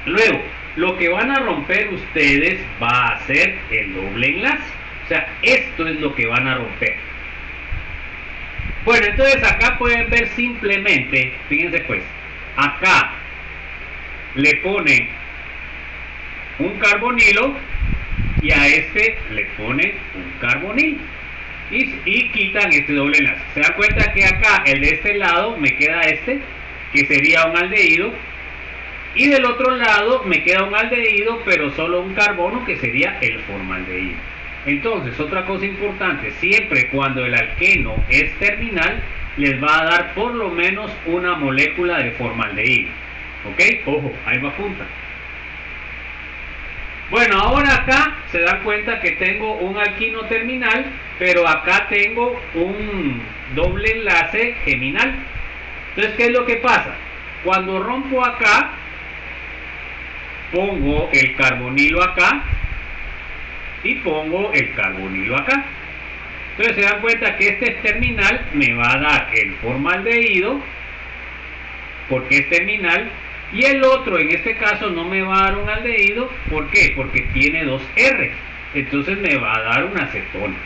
S1: Luego, lo que van a romper ustedes va a ser el doble enlace. O sea, esto es lo que van a romper. Bueno, entonces acá pueden ver simplemente, fíjense pues, acá le ponen un carbonilo y a este le ponen un carbonil y quitan este doble enlace. Se dan cuenta que acá el de este lado me queda este, que sería un aldehído, y del otro lado me queda un aldehído pero solo un carbono, que sería el formaldehído. Entonces, otra cosa importante, siempre cuando el alqueno es terminal, les va a dar por lo menos una molécula de formaldehído. ¿Ok? Ojo, ahí va punta. Bueno, ahora acá se dan cuenta que tengo un alquino terminal, pero acá tengo un doble enlace geminal. Entonces, ¿qué es lo que pasa? Cuando rompo acá, pongo el carbonilo acá y pongo el carbonilo acá. Entonces se dan cuenta que este terminal me va a dar el formaldehído, porque es terminal, y el otro en este caso no me va a dar un aldehído. ¿Por qué? Porque tiene dos R, entonces me va a dar una acetona.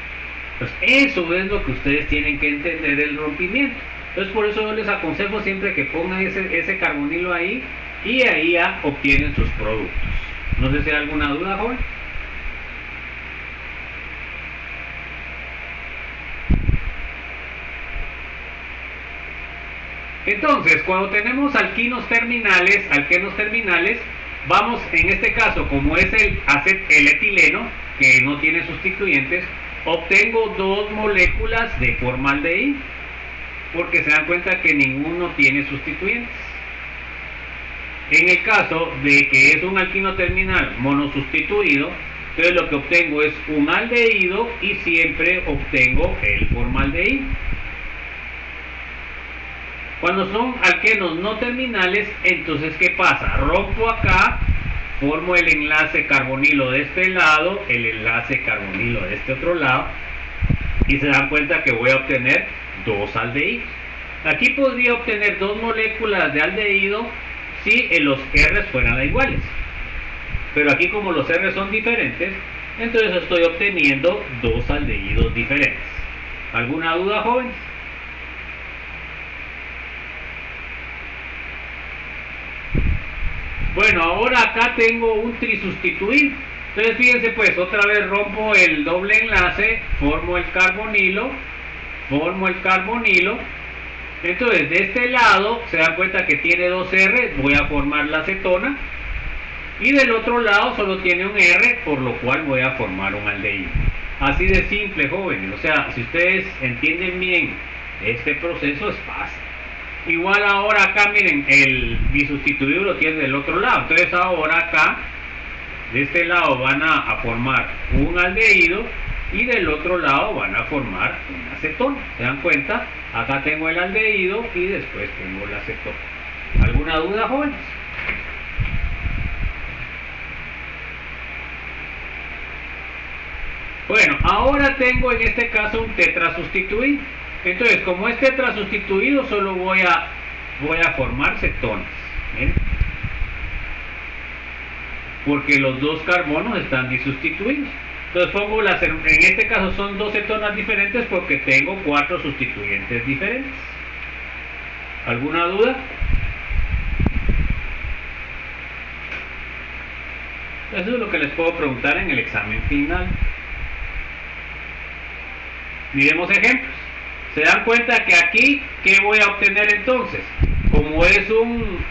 S1: Entonces eso es lo que ustedes tienen que entender del rompimiento. Entonces por eso yo les aconsejo siempre que pongan ese carbonilo ahí, y ahí ya obtienen sus productos. No sé si hay alguna duda, joven. Entonces, cuando tenemos alquenos terminales, vamos, en este caso, como es el etileno, que no tiene sustituyentes, obtengo dos moléculas de formaldehído, porque se dan cuenta que ninguno tiene sustituyentes. En el caso de que es un alquino terminal monosustituido, entonces lo que obtengo es un aldehído y siempre obtengo el formaldehído. Cuando son alquenos no terminales, entonces ¿qué pasa? Rompo acá, formo el enlace carbonilo de este lado, el enlace carbonilo de este otro lado, y se dan cuenta que voy a obtener dos aldehídos. Aquí podría obtener dos moléculas de aldehído si los R fueran iguales, pero aquí como los R son diferentes, entonces estoy obteniendo dos aldehídos diferentes. ¿Alguna duda, jóvenes? Bueno, ahora acá tengo un trisustituido. Entonces fíjense pues, otra vez rompo el doble enlace, formo el carbonilo. Entonces de este lado se dan cuenta que tiene dos R, voy a formar la acetona. Y del otro lado solo tiene un R, por lo cual voy a formar un aldehído. Así de simple, jóvenes. O sea, si ustedes entienden bien este proceso, es fácil. Igual ahora acá, miren, el bisustituido lo tiene del otro lado. Entonces ahora acá, de este lado van a formar un aldehído y del otro lado van a formar una acetona. ¿Se dan cuenta? Acá tengo el aldehído y después tengo la acetona. ¿Alguna duda, jóvenes? Bueno, ahora tengo en este caso un tetrasustituido. Entonces, como es tetrasustituido, solo voy a formar cetonas. ¿Ven? Porque los dos carbonos están disustituidos. Entonces pongo en este caso son dos cetonas diferentes porque tengo 4 sustituyentes diferentes. ¿Alguna duda? Eso es lo que les puedo preguntar en el examen final. Miremos ejemplos. ¿Se dan cuenta que aquí, qué voy a obtener entonces? Como es un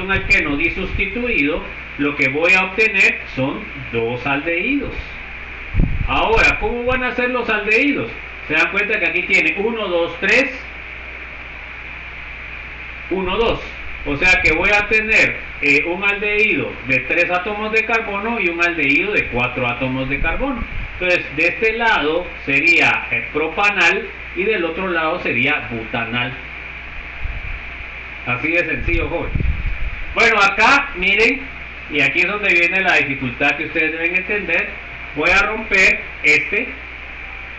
S1: alqueno disustituido, lo que voy a obtener son dos aldehídos. Ahora, ¿cómo van a ser los aldehídos? Se dan cuenta que aquí tiene 1, 2, 3, 1, 2. O sea que voy a tener un aldehído de 3 átomos de carbono y un aldehído de 4 átomos de carbono. Entonces, de este lado sería propanal y del otro lado sería butanal. Así de sencillo, jóvenes. Bueno, acá, miren, y aquí es donde viene la dificultad que ustedes deben entender. Voy a romper este.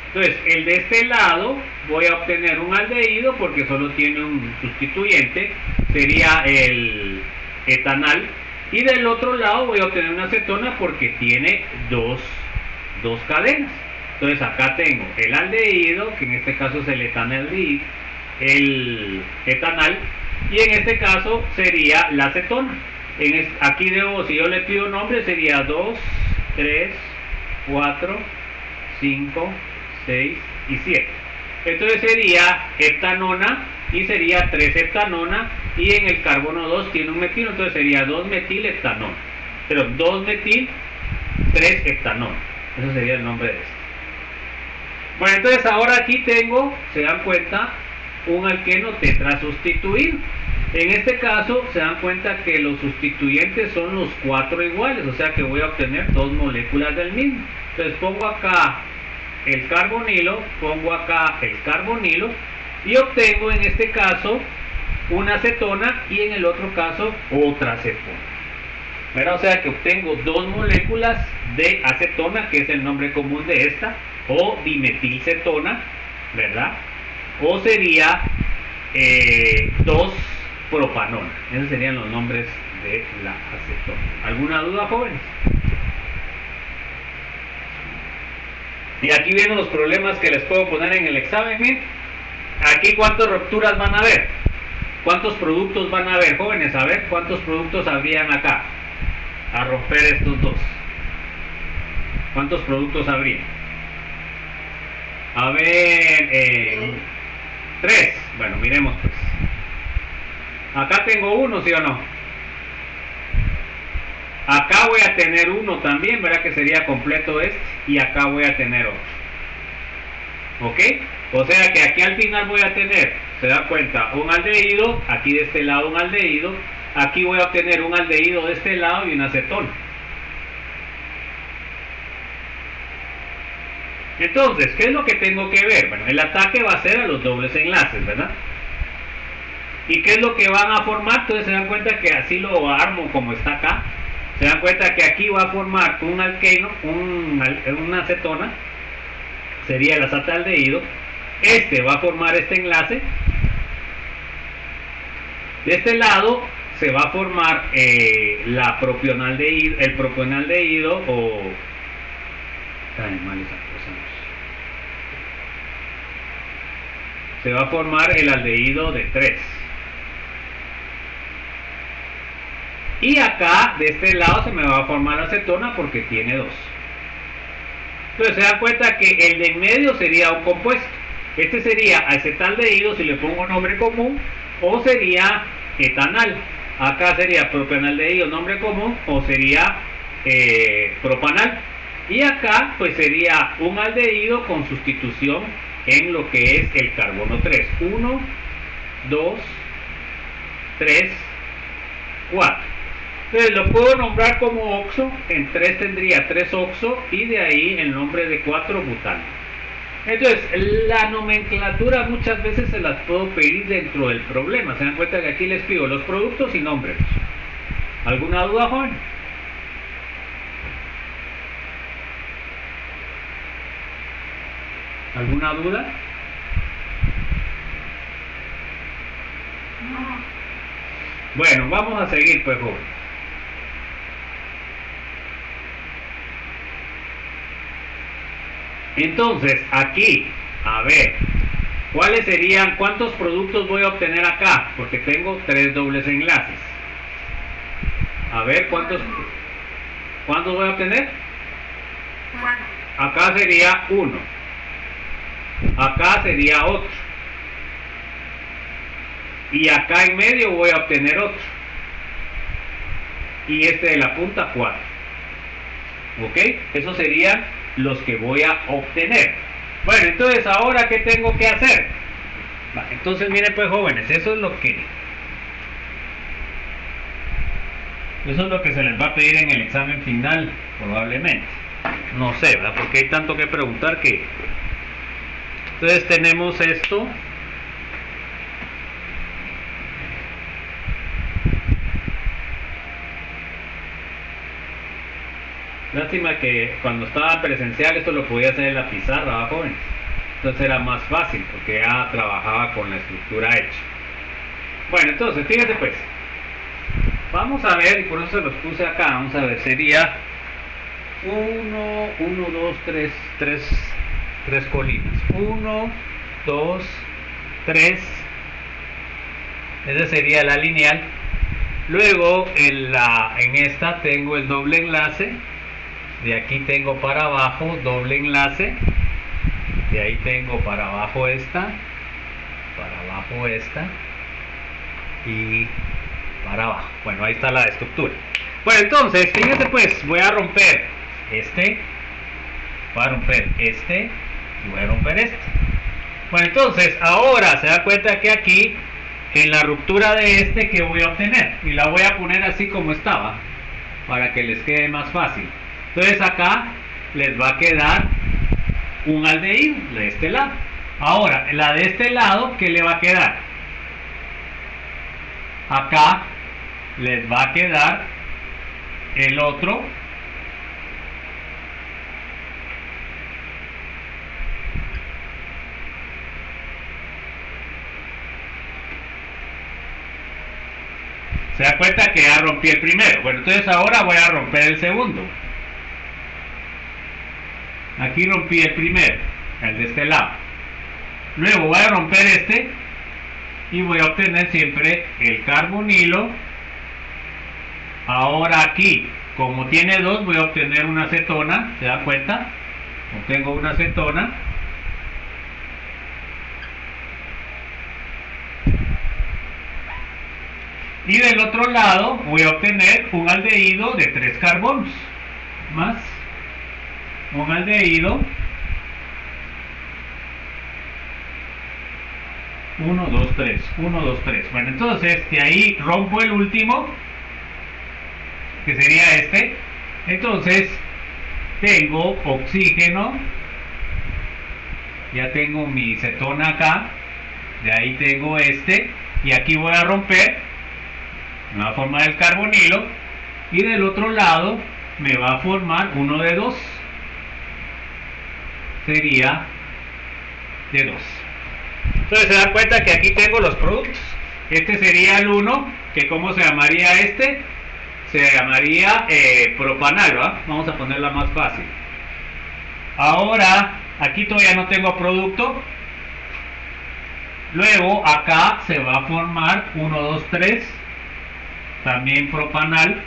S1: Entonces, el de este lado voy a obtener un aldehído porque solo tiene un sustituyente, sería el etanal. Y del otro lado voy a obtener una acetona porque tiene dos cadenas. Entonces acá tengo el aldehído, que en este caso es el etanal, el etanal, y en este caso sería la acetona. Aquí si yo le pido nombre, sería 2, 3, 4, 5, 6 y 7. Entonces sería heptanona y sería 3 heptanona, y en el carbono 2 tiene un metilo, entonces sería 2 metil heptanona. Pero 2 metil, 3 heptanona. Ese sería el nombre de este. Bueno, entonces ahora aquí tengo, se dan cuenta, un alqueno tetrasustituido. En este caso se dan cuenta que los sustituyentes son los 4 iguales, o sea que voy a obtener 2 moléculas del mismo. Entonces pongo acá el carbonilo, pongo acá el carbonilo y obtengo en este caso una acetona y en el otro caso otra acetona. ¿Verdad? O sea que obtengo 2 moléculas de acetona, que es el nombre común de esta, o dimetilcetona, ¿verdad? O sería 2 propanona. Esos serían los nombres de la acetona. ¿Alguna duda, jóvenes? Y aquí vienen los problemas que les puedo poner en el examen. ¿Bien? Aquí cuántas rupturas van a haber, cuántos productos van a haber, jóvenes. A ver cuántos productos habrían acá a romper estos dos. ¿Cuántos productos habría? A ver, 3. Bueno, miremos pues. Acá tengo uno, ¿sí o no? Acá voy a tener uno también, ¿verdad? Que sería completo este. Y acá voy a tener otro. ¿Ok? O sea que aquí al final voy a tener, se da cuenta, un aldehído, aquí de este lado un aldehído, aquí voy a obtener un aldehído de este lado y una acetona. Entonces, ¿qué es lo que tengo que ver? Bueno, el ataque va a ser a los dobles enlaces, ¿verdad? ¿Y qué es lo que van a formar? Entonces se dan cuenta que así lo armo como está acá. Se dan cuenta que aquí va a formar un alqueno, una acetona, sería el acetaldehído. Este va a formar este enlace. De este lado se va a formar el propionaldehído o... Se va a formar el aldehído de 3. Y acá, de este lado, se me va a formar la acetona porque tiene 2. Entonces se dan cuenta que el de en medio sería un compuesto. Este sería acetaldehído si le pongo nombre común, o sería etanal. Acá sería propionaldehído, nombre común, o sería propanal. Y acá pues sería un aldehído con sustitución en lo que es el carbono 3. 1, 2, 3, 4. Entonces lo puedo nombrar como oxo. En 3 tendría 3-oxo y de ahí el nombre de 4 butano. Entonces la nomenclatura muchas veces se las puedo pedir dentro del problema. Se dan cuenta que aquí les pido los productos y nombres. ¿Alguna duda, joven? ¿Alguna duda?
S4: No.
S1: Bueno, vamos a seguir pues, joven. Entonces, aquí, a ver, ¿cuántos productos voy a obtener acá? Porque tengo 3 dobles enlaces. A ver, ¿cuántos voy a obtener?
S4: 4.
S1: Acá sería 1. Acá sería otro. Y acá en medio voy a obtener otro. Y este de la punta 4. ¿Ok? Esos serían los que voy a obtener. Bueno, entonces ahora ¿qué tengo que hacer? Vale, entonces miren pues, jóvenes, eso es lo que se les va a pedir en el examen final, probablemente. No sé, ¿verdad? Porque hay tanto que preguntar que... Entonces tenemos esto. Lástima que cuando estaba presencial esto lo podía hacer en la pizarra, ¿verdad, jóvenes? Entonces era más fácil porque ya trabajaba con la estructura hecha. Bueno, entonces, fíjense pues. Vamos a ver, y por eso se los puse acá, vamos a ver, sería 1, 2, 3 colinas. 1, 2, 3. Esa sería la lineal. Luego en esta tengo el doble enlace. De aquí tengo para abajo doble enlace. De ahí tengo para abajo esta. Para abajo esta. Y para abajo. Bueno, ahí está la estructura. Bueno, entonces, fíjense pues, voy a romper este. Voy a romper este. Y voy a romper este. Bueno, entonces, ahora se da cuenta que aquí, en la ruptura de este, que voy a obtener. Y la voy a poner así como estaba. Para que les quede más fácil. Entonces acá les va a quedar un aldehído de este lado. Ahora, la de este lado, ¿qué le va a quedar? Acá les va a quedar el otro se da cuenta que ya rompí el primero. Bueno, entonces ahora voy a romper el segundo. Aquí rompí el primero, el de este lado. Luego voy a romper este y voy a obtener siempre el carbonilo. Ahora aquí, como tiene 2, voy a obtener una acetona. ¿Se dan cuenta? Obtengo una acetona. Y del otro lado voy a obtener un aldehído de 3 carbonos, más un aldehído 1, 2, 3, 1, 2, 3. Bueno, entonces de ahí rompo el último, que sería este. Entonces tengo oxígeno, ya tengo mi cetona acá, de ahí tengo este, y aquí voy a romper en la forma del carbonilo, y del otro lado me va a formar uno de 2, sería de 2. Entonces se dan cuenta que aquí tengo los productos. Este sería el 1, que ¿cómo se llamaría este? Se llamaría propanal, ¿verdad? Vamos a ponerla más fácil. Ahora, aquí todavía no tengo producto. Luego, acá se va a formar 1, 2, 3, también propanal.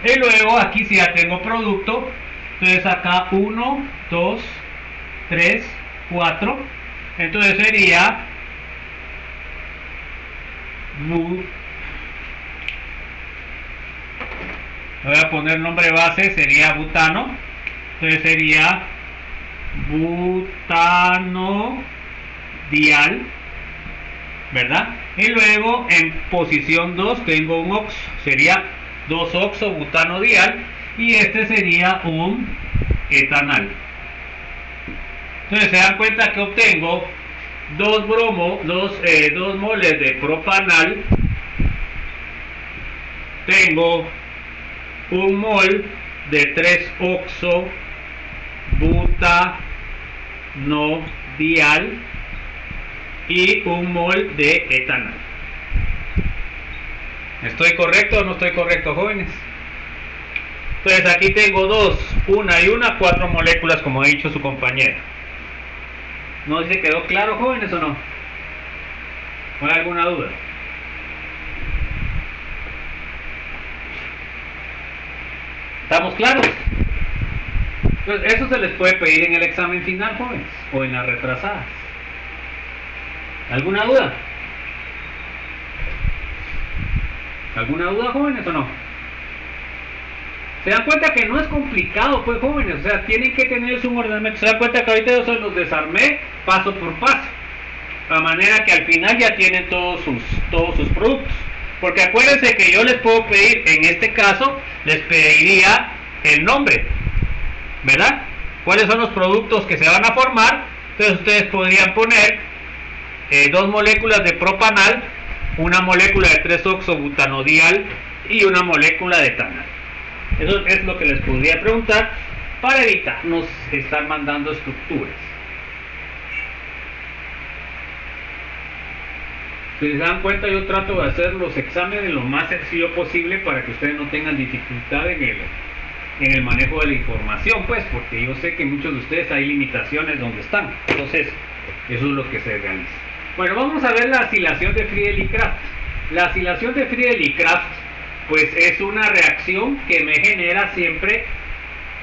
S1: Y luego, aquí sí ya tengo producto. Entonces acá 1, 2, 3, 4. Entonces sería voy a poner nombre base, sería butano. Entonces sería butano dial, ¿verdad? Y luego en posición 2 tengo un oxo, sería 2-oxo butano dial. Y este sería un etanal. Entonces se dan cuenta que obtengo 2 moles de propanal. Tengo 1 mol de 3-oxo butano dial y 1 mol de etanal. ¿Estoy correcto o no estoy correcto, jóvenes? Entonces aquí tengo 2, una y una, 4 moléculas, como ha dicho su compañera. ¿No sé si quedó claro, jóvenes, o no? ¿O hay alguna duda? ¿Estamos claros? Entonces eso se les puede pedir en el examen final, jóvenes, o en las retrasadas. ¿Alguna duda? ¿Alguna duda, jóvenes, o no? Se dan cuenta que no es complicado, pues, jóvenes, o sea, tienen que tener un ordenamiento. Se dan cuenta que ahorita yo se los desarmé paso por paso, de manera que al final ya tienen todos sus productos. Porque acuérdense que yo les puedo pedir, en este caso, les pediría el nombre, ¿verdad? ¿Cuáles son los productos que se van a formar? Entonces ustedes podrían poner 2 moléculas de propanal, una molécula de 3-oxobutanodial y una molécula de etanal. Eso es lo que les podría preguntar para evitarnos estar mandando estructuras. Si se dan cuenta, yo trato de hacer los exámenes lo más sencillo posible para que ustedes no tengan dificultad en el manejo de la información, pues, porque yo sé que muchos de ustedes hay limitaciones donde están. Entonces, eso es lo que se realiza. Bueno, vamos a ver la acilación de Friedel y Kraft. La acilación de Friedel y Kraft, pues es una reacción que me genera siempre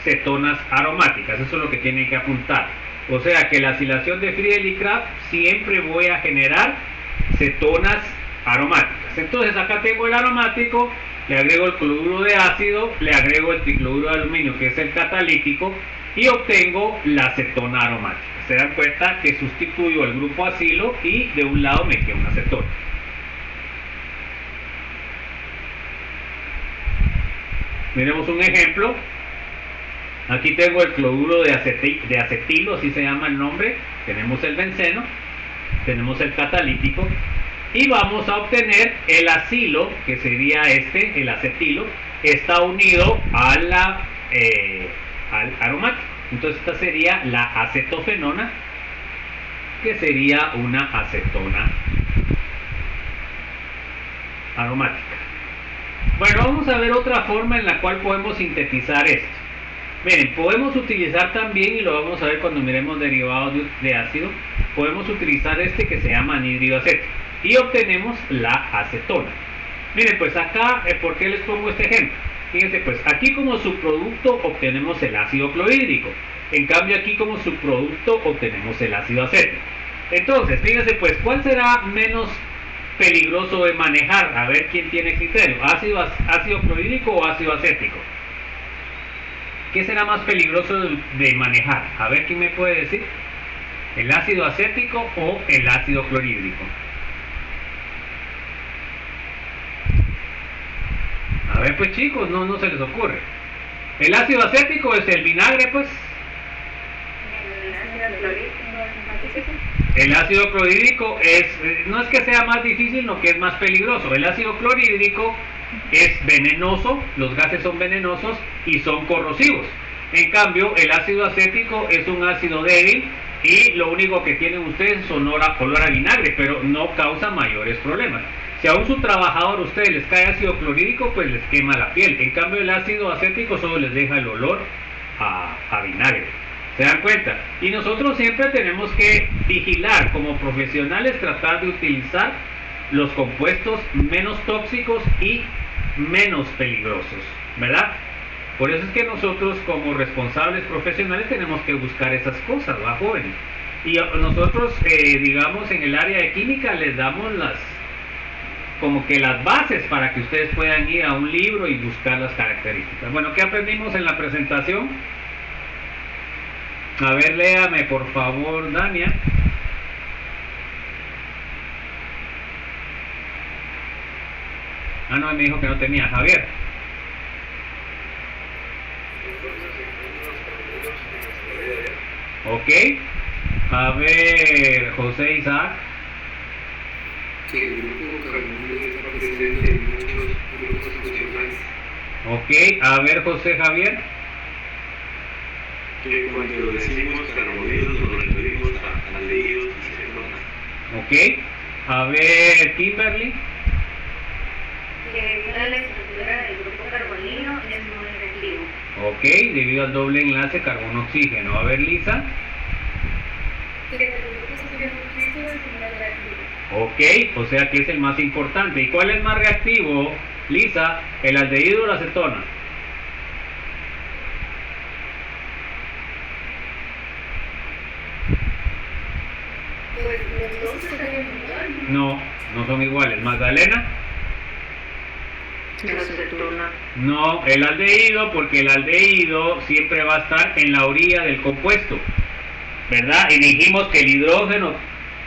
S1: cetonas aromáticas. Eso es lo que tienen que apuntar. O sea que la acilación de Friedel y Kraft siempre voy a generar cetonas aromáticas. Entonces acá tengo el aromático, le agrego el cloruro de ácido, le agrego el tricloruro de aluminio, que es el catalítico, y obtengo la cetona aromática. Se dan cuenta que sustituyo el grupo acilo y de un lado me queda una cetona. Miremos un ejemplo. Aquí tengo el cloruro de acetilo, así se llama el nombre. Tenemos el benceno, tenemos el catalítico, y vamos a obtener el acilo, que sería el acetilo, está unido al aromático. Entonces esta sería la acetofenona, que sería una acetona aromática. Bueno, vamos a ver otra forma en la cual podemos sintetizar esto. Miren, podemos utilizar también, y lo vamos a ver cuando miremos derivados de ácido, podemos utilizar este que se llama anhídrido acético y obtenemos la acetona. Miren, pues acá, ¿por qué les pongo este ejemplo? Fíjense, pues aquí como subproducto obtenemos el ácido clorhídrico, en cambio aquí como subproducto obtenemos el ácido acético. Entonces, fíjense pues, ¿cuál será menos peligroso de manejar? A ver quién tiene criterio. ¿Ácido clorhídrico o ácido acético? ¿Qué será más peligroso de manejar? A ver quién me puede decir. ¿El ácido acético o el ácido clorhídrico? A ver pues chicos, no se les ocurre. El ácido acético es el vinagre pues. El ácido clorhídrico no es que sea más difícil, no que es más peligroso. El ácido clorhídrico es venenoso, los gases son venenosos y son corrosivos. En cambio, el ácido acético es un ácido débil y lo único que tienen ustedes es olor a vinagre, pero no causa mayores problemas. Si a un subtrabajador a ustedes les cae ácido clorhídrico, pues les quema la piel. En cambio, el ácido acético solo les deja el olor a vinagre. ¿Se dan cuenta? Y nosotros siempre tenemos que vigilar como profesionales, tratar de utilizar los compuestos menos tóxicos y menos peligrosos, ¿verdad? Por eso es que nosotros como responsables profesionales tenemos que buscar esas cosas, ¿va, jóvenes? Y nosotros, digamos, en el área de química les damos como que las bases para que ustedes puedan ir a un libro y buscar las características. Bueno, ¿qué aprendimos en la presentación? A ver, léame por favor, Dania. No, me dijo que no tenía. Javier. Ok. A ver, José Isaac.
S2: Sí, el grupo carbono está presente en muchos grupos funcionales.
S1: Ok. A ver, José Javier.
S2: Que cuando decimos carbonilos nos referimos a aldehídos y cetonas.
S1: Ok. A ver, Kimberly.
S4: Que la estructura del grupo carbonilo es muy reactivo.
S1: Ok, debido al doble enlace carbono-oxígeno. A ver, Lisa.
S4: Que el grupo oxígeno es muy reactivo.
S1: Ok, o sea que es el más importante. ¿Y cuál es más reactivo, Lisa? ¿El aldehído o la acetona?
S4: Pues los dos se ven igual.
S1: No son iguales. ¿Magdalena?
S3: La acetona.
S1: No, el aldehído, porque el aldehído siempre va a estar en la orilla del compuesto, ¿verdad? Y dijimos que el hidrógeno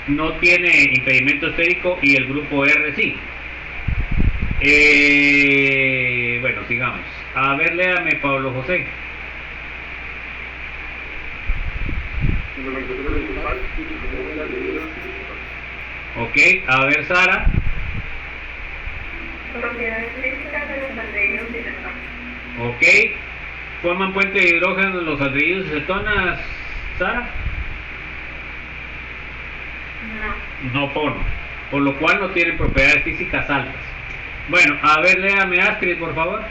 S1: no tiene impedimento esférico y el grupo R sí. Bueno, sigamos. A ver, léame, Pablo José. Ok, a ver, Sara.
S4: Propiedades físicas de los aldehídos y cetonas.
S1: Ok, ¿forman puente de hidrógeno los aldehídos y cetonas, Sara? No forman, por lo cual no tienen propiedades físicas altas. Bueno, a ver, léame, Astrid, por favor.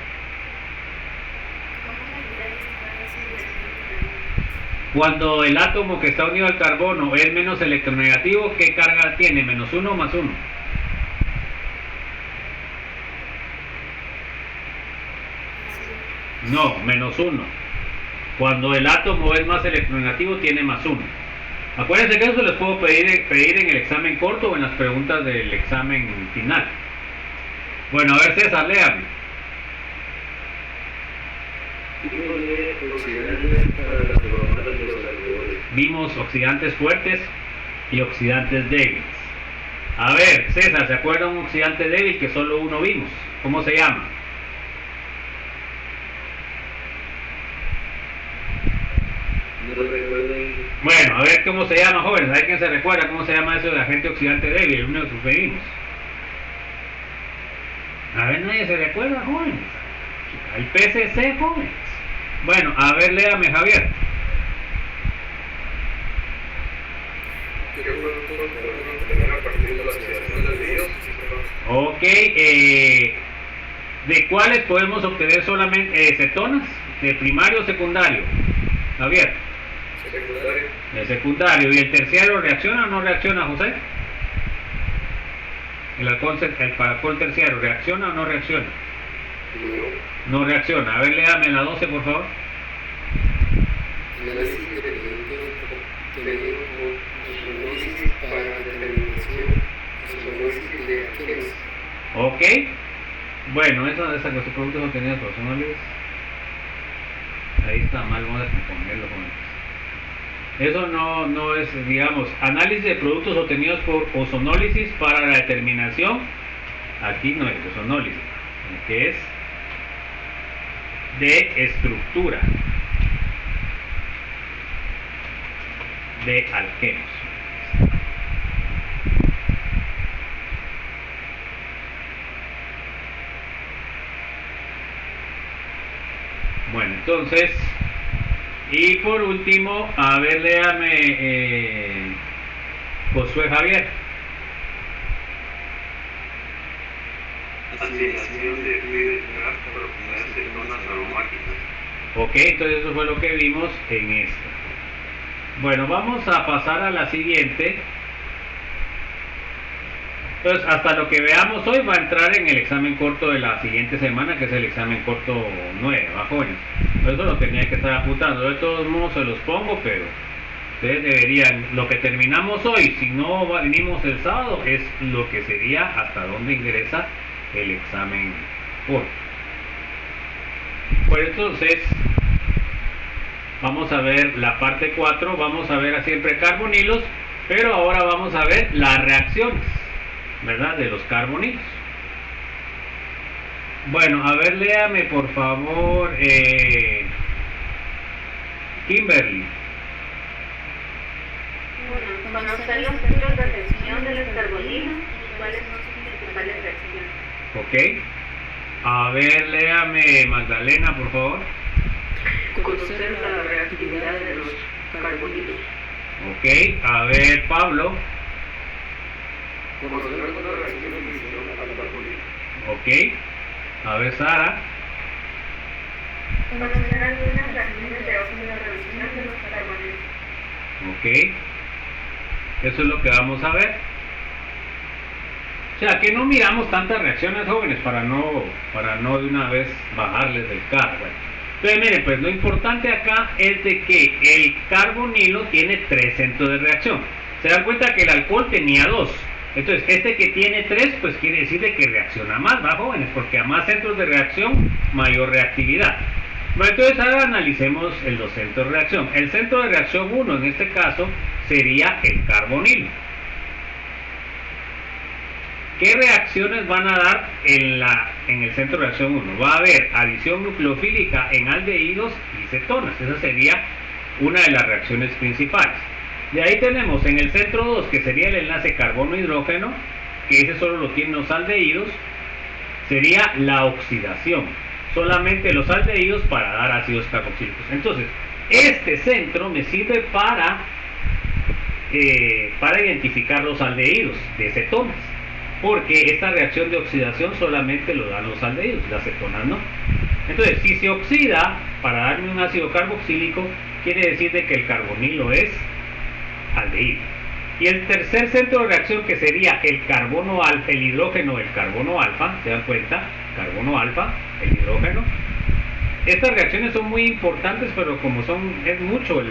S1: Cuando el átomo que está unido al carbono es menos electronegativo, ¿qué carga tiene? ¿-1 o +1? No, -1. Cuando el átomo es más electronegativo, tiene +1. Acuérdense que eso les puedo pedir en el examen corto o en las preguntas del examen final. Bueno, a ver, César, léame.
S2: Tipo de oxidantes para las formas de los alcoholes.
S1: Vimos oxidantes fuertes y oxidantes débiles. A ver, César, ¿se acuerda un oxidante débil que solo uno vimos? ¿Cómo se llama?
S2: No recuerdo.
S1: Bueno, a ver cómo se llama, jóvenes. ¿Hay quien se recuerda cómo se llama eso de agente oxidante débil? El único que vimos. A ver, nadie se recuerda, jóvenes. El PCC, jóvenes. Bueno, a ver, léame, Javier. Ok, ¿de cuáles podemos obtener solamente cetonas? ¿De primario o secundario? Javier.
S2: Secundario.
S1: De secundario. ¿Y el terciario reacciona o no reacciona, José? El alcohol terciario, ¿reacciona o no reacciona? No reacciona. A ver, léame la 12, por favor.
S2: Análisis independiente tenido por osmosis para determinación, osmosis de alquenos.
S1: Ok. Bueno, esa que sus productos obtenidos por osmosis. Ahí está mal, vamos a componerlo con eso. No es, digamos, análisis de productos obtenidos por ozonólisis para la determinación. Aquí no es ozonólisis, que es de estructura de alquenos. Bueno, entonces, y por último, a ver, léame Josué Javier.
S2: Asimilación de fluido gas por obtener cetonas aromáticas.
S1: Ok, entonces eso fue lo que vimos en esta. Bueno, vamos a pasar a la siguiente. Entonces, hasta lo que veamos hoy va a entrar en el examen corto de la siguiente semana, que es el examen corto 9, ¿va, jóvenes? Por eso lo tenía que estar apuntando. De todos modos se los pongo, pero ustedes deberían, lo que terminamos hoy, si no venimos el sábado, es lo que sería hasta dónde ingresa el examen corto. Pues entonces, vamos a ver la parte 4, vamos a ver a siempre carbonilos, pero ahora vamos a ver las reacciones, ¿verdad? De los carbonilos. Bueno, a ver, léame por favor, Kimberly.
S4: Bueno, conocer los centros de reacción de los carbonilos y cuáles son sus principales reacciones.
S1: Ok. A ver, léame Magdalena, por favor.
S3: Conocer la reactividad de los carbonilos.
S1: Ok. A ver, Pablo.
S2: Conocer alguna reacción de ignición al carbonilo.
S1: Ok. A ver, Sara.
S4: Conocer algunas reacciones de óxido de reducción de los carbonilos.
S1: Ok. Eso es lo que vamos a ver. O sea, que no miramos tantas reacciones, jóvenes, para no de una vez bajarles del carro. Bueno, entonces, miren, pues lo importante acá es de que el carbonilo tiene 3 centros de reacción. Se dan cuenta que el alcohol tenía 2. Entonces, este que tiene 3, pues quiere decir de que reacciona más, ¿va, jóvenes? Porque a más centros de reacción, mayor reactividad. Bueno, entonces ahora analicemos los centros de reacción. El centro de reacción 1, en este caso, sería el carbonilo. ¿Qué reacciones van a dar en el centro de reacción 1? Va a haber adición nucleofílica en aldehídos y cetonas. Esa sería una de las reacciones principales. De ahí tenemos en el centro 2, que sería el enlace carbono-hidrógeno, que ese solo lo tienen los aldehídos, sería la oxidación. Solamente los aldehídos para dar ácidos carboxílicos. Entonces, este centro me sirve para identificar los aldehídos de cetonas, porque esta reacción de oxidación solamente lo dan los aldehídos, las cetonas no. Entonces, si se oxida para darme un ácido carboxílico, quiere decir de que el carbonilo es aldehído. Y el tercer centro de reacción, que sería el carbono alfa, el hidrógeno, el carbono alfa, ¿se dan cuenta? Carbono alfa, el hidrógeno. Estas reacciones son muy importantes, pero como es mucho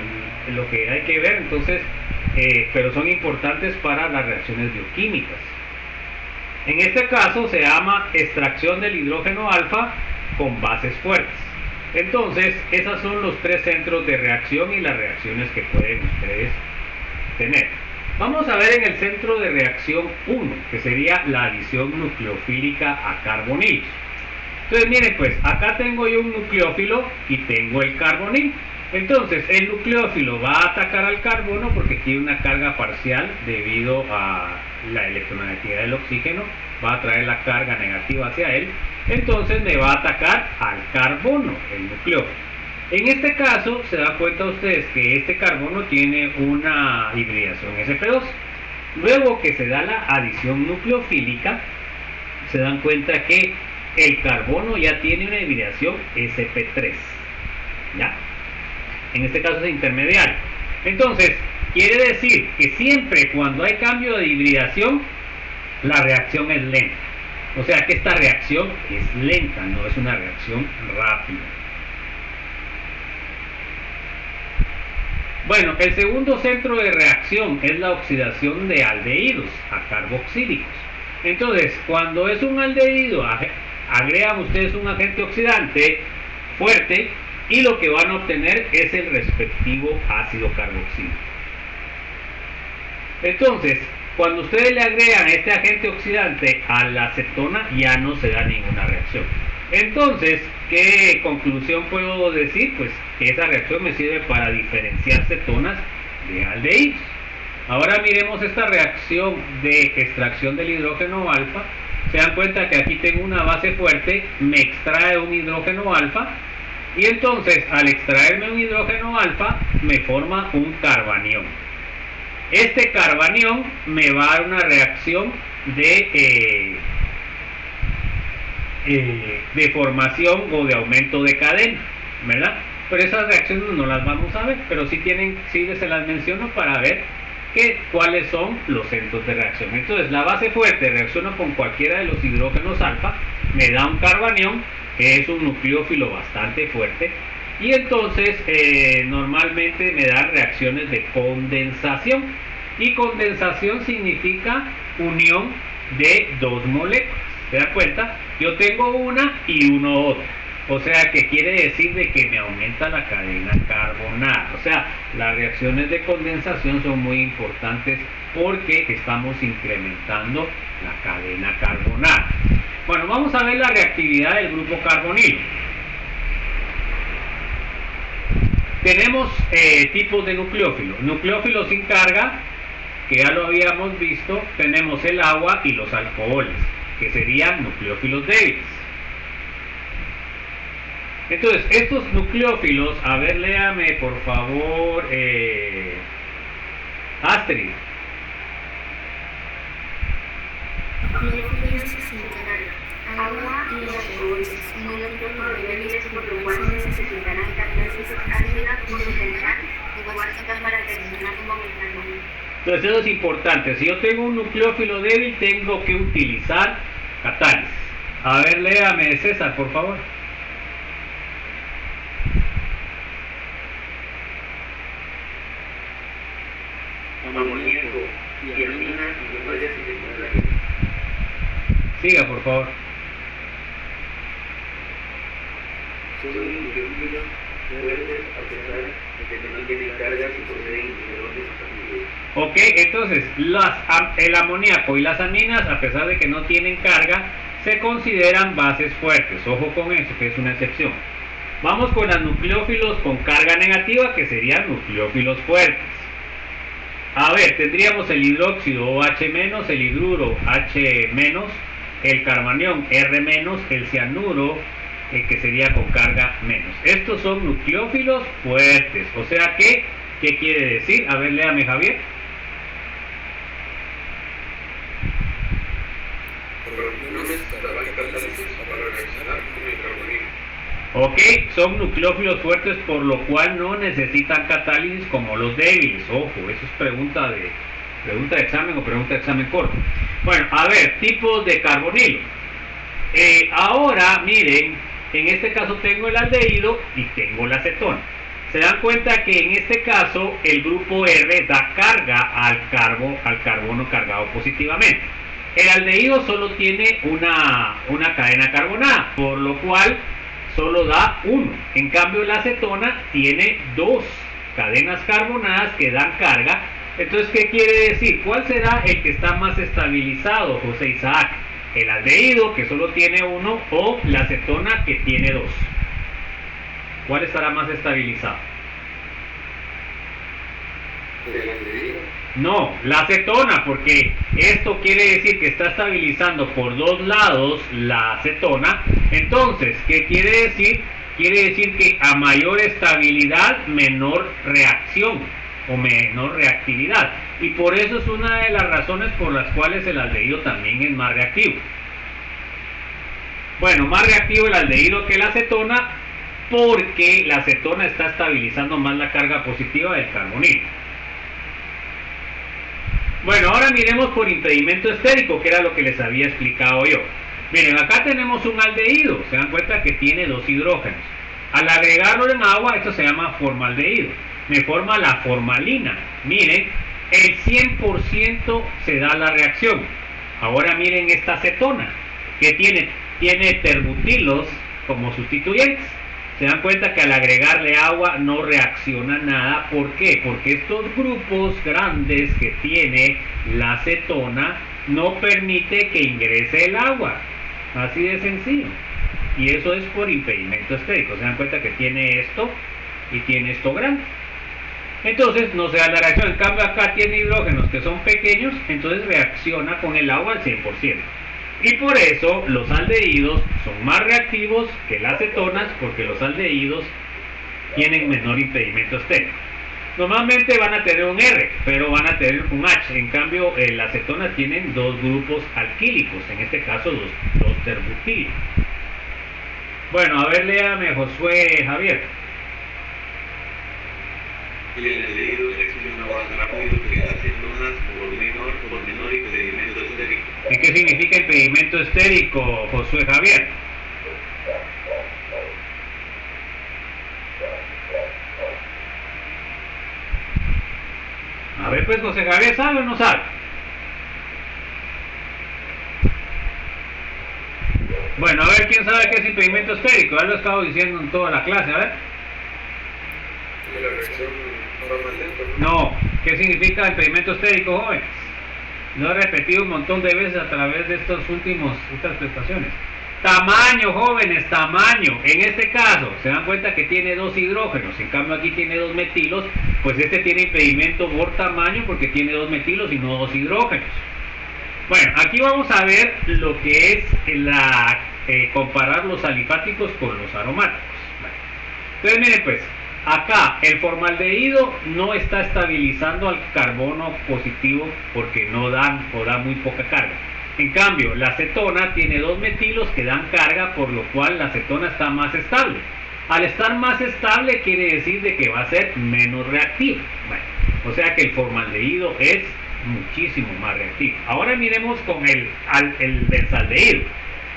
S1: lo que hay que ver, entonces, pero son importantes para las reacciones bioquímicas. En este caso se llama extracción del hidrógeno alfa con bases fuertes. Entonces, esos son los 3 centros de reacción y las reacciones que pueden ustedes tener. Vamos a ver en el centro de reacción 1, que sería la adición nucleofílica a carbonilos. Entonces, miren, pues acá tengo yo un nucleófilo y tengo el carbonilo. Entonces, el nucleófilo va a atacar al carbono porque tiene una carga parcial debido a la electronegatividad del oxígeno, va a traer la carga negativa hacia él. Entonces, me va a atacar al carbono, el nucleófilo. En este caso, se dan cuenta ustedes que este carbono tiene una hibridación sp2. Luego que se da la adición nucleofílica, se dan cuenta que el carbono ya tiene una hibridación sp3. ¿Ya? En este caso es intermediario. Entonces, quiere decir que siempre cuando hay cambio de hibridación, la reacción es lenta. O sea que esta reacción es lenta, no es una reacción rápida. Bueno, el segundo centro de reacción es la oxidación de aldehídos a carboxílicos. Entonces, cuando es un aldehído, agregan ustedes un agente oxidante fuerte y lo que van a obtener es el respectivo ácido carboxílico. Entonces, cuando ustedes le agregan este agente oxidante a la acetona, ya no se da ninguna reacción. Entonces, ¿qué conclusión puedo decir? Pues que esa reacción me sirve para diferenciar cetonas de aldehídos. Ahora miremos esta reacción de extracción del hidrógeno alfa. Se dan cuenta que aquí tengo una base fuerte, me extrae un hidrógeno alfa, y entonces al extraerme un hidrógeno alfa me forma un carbanión. Este carbanión me va a dar una reacción de formación o de aumento de cadena, ¿verdad? Pero esas reacciones no las vamos a ver, pero sí se las menciono para ver cuáles son los centros de reacción. Entonces la base fuerte reacciona con cualquiera de los hidrógenos alfa, me da un carbanión, que es un nucleófilo bastante fuerte, y entonces normalmente me dan reacciones de condensación, y condensación significa unión de dos moléculas. ¿Se dan cuenta? Yo tengo una y uno otra. O sea, que quiere decir de que me aumenta la cadena carbonada. O sea, las reacciones de condensación son muy importantes porque estamos incrementando la cadena carbonada. Bueno, vamos a ver la reactividad del grupo carbonilo. Tenemos tipos de nucleófilos. Nucleófilos sin carga, que ya lo habíamos visto. Tenemos el agua y los alcoholes, que serían nucleófilos débiles. Entonces, estos nucleófilos, a ver, léame por favor, Astrid.
S4: Nucleófilos sin carga, agua y alcoholes, nucleófilos débiles por lo cual se necesitarán catálisis ácida convencional o básicas para reaccionar con el carbonilo.
S1: Entonces, eso es importante. Si yo tengo un nucleófilo débil, tengo que utilizar catálisis. A ver, léame, César, por favor.
S2: Amoníaco y amina no podría sintetizar.
S1: Siga, por favor.
S2: Son nucleófilos fuertes a pesar de que no tienen cargas y poseen hidrógenos activos.
S1: Ok, entonces el amoníaco y las aminas, a pesar de que no tienen carga, se consideran bases fuertes. Ojo con eso, que es una excepción. Vamos con los nucleófilos con carga negativa, que serían nucleófilos fuertes. A ver, tendríamos el hidróxido OH-, el hidruro H-, el carbanión R-, el cianuro, que sería con carga menos. Estos son nucleófilos fuertes. O sea que, ¿qué quiere decir? A ver, léame, Javier. Ok, son nucleófilos fuertes, por lo cual no necesitan catálisis como los débiles. Ojo, eso es pregunta de examen o pregunta de examen corto. Bueno, a ver, tipos de carbonilo. Ahora, miren, en este caso tengo el aldehído y tengo la acetona. Se dan cuenta que en este caso el grupo R da carga al carbono cargado positivamente. El aldehído solo tiene una cadena carbonada, por lo cual solo da uno. En cambio la acetona tiene dos cadenas carbonadas que dan carga. Entonces, ¿qué quiere decir? ¿Cuál será el que está más estabilizado, José Isaac? ¿El aldehído, que solo tiene uno, o la acetona, que tiene dos? ¿Cuál estará más estabilizado? No, la acetona, porque esto quiere decir que está estabilizando por dos lados la acetona. Entonces, ¿qué quiere decir? Quiere decir que a mayor estabilidad, menor reacción o menor reactividad. Y por eso es una de las razones por las cuales el aldehído también es más reactivo. Bueno, más reactivo el aldehído que la acetona, porque la acetona está estabilizando más la carga positiva del carbonilo. Bueno, ahora miremos por impedimento estérico, que era lo que les había explicado yo. Miren, acá tenemos un aldehído, se dan cuenta que tiene dos hidrógenos. Al agregarlo en agua, esto se llama formaldehído. me forma la formalina. Miren, el 100% se da la reacción. Ahora miren esta acetona, que tiene terbutilos como sustituyentes. Se dan cuenta que al agregarle agua no reacciona nada. ¿Por qué? Porque estos grupos grandes que tiene la acetona no permite que ingrese el agua. Así de sencillo. Y eso es por impedimento estérico. Se dan cuenta que tiene esto y tiene esto grande. Entonces no se da la reacción. En cambio acá tiene hidrógenos que son pequeños, entonces reacciona con el agua al 100%. Y por eso los aldehídos son más reactivos que las cetonas, porque los aldehídos tienen menor impedimento estérico. Normalmente van a tener un R, pero van a tener un H. En cambio, las cetonas tienen dos grupos alquílicos, en este caso dos terbutilos. Bueno, a ver, léame Josué Javier.
S2: El aldehído reacciona más rápido que las cetonas por menor impedimento estérico.
S1: ¿Y qué significa impedimento estérico, Josué Javier? A ver, pues, José Javier, ¿sabe o no sabe? Bueno, a ver, ¿quién sabe qué es impedimento estérico? Ya lo he estado diciendo en toda la clase, a ver.
S2: La reacción va más lenta.
S1: No, ¿qué significa impedimento estérico, jóvenes? Lo he repetido un montón de veces a través de estas prestaciones. Tamaño, jóvenes, tamaño. En este caso, se dan cuenta que tiene dos hidrógenos, en cambio aquí tiene dos metilos, pues este tiene impedimento por tamaño porque tiene dos metilos y no dos hidrógenos. Bueno, aquí vamos a ver lo que es comparar los alifáticos con los aromáticos. Bueno, entonces miren pues, acá el formaldehído no está estabilizando al carbono positivo porque no dan o da muy poca carga. En cambio, la acetona tiene dos metilos que dan carga, por lo cual la acetona está más estable. Al estar más estable quiere decir de que va a ser menos reactivo. Bueno, o sea que el formaldehído es muchísimo más reactivo. Ahora miremos con el benzaldehído.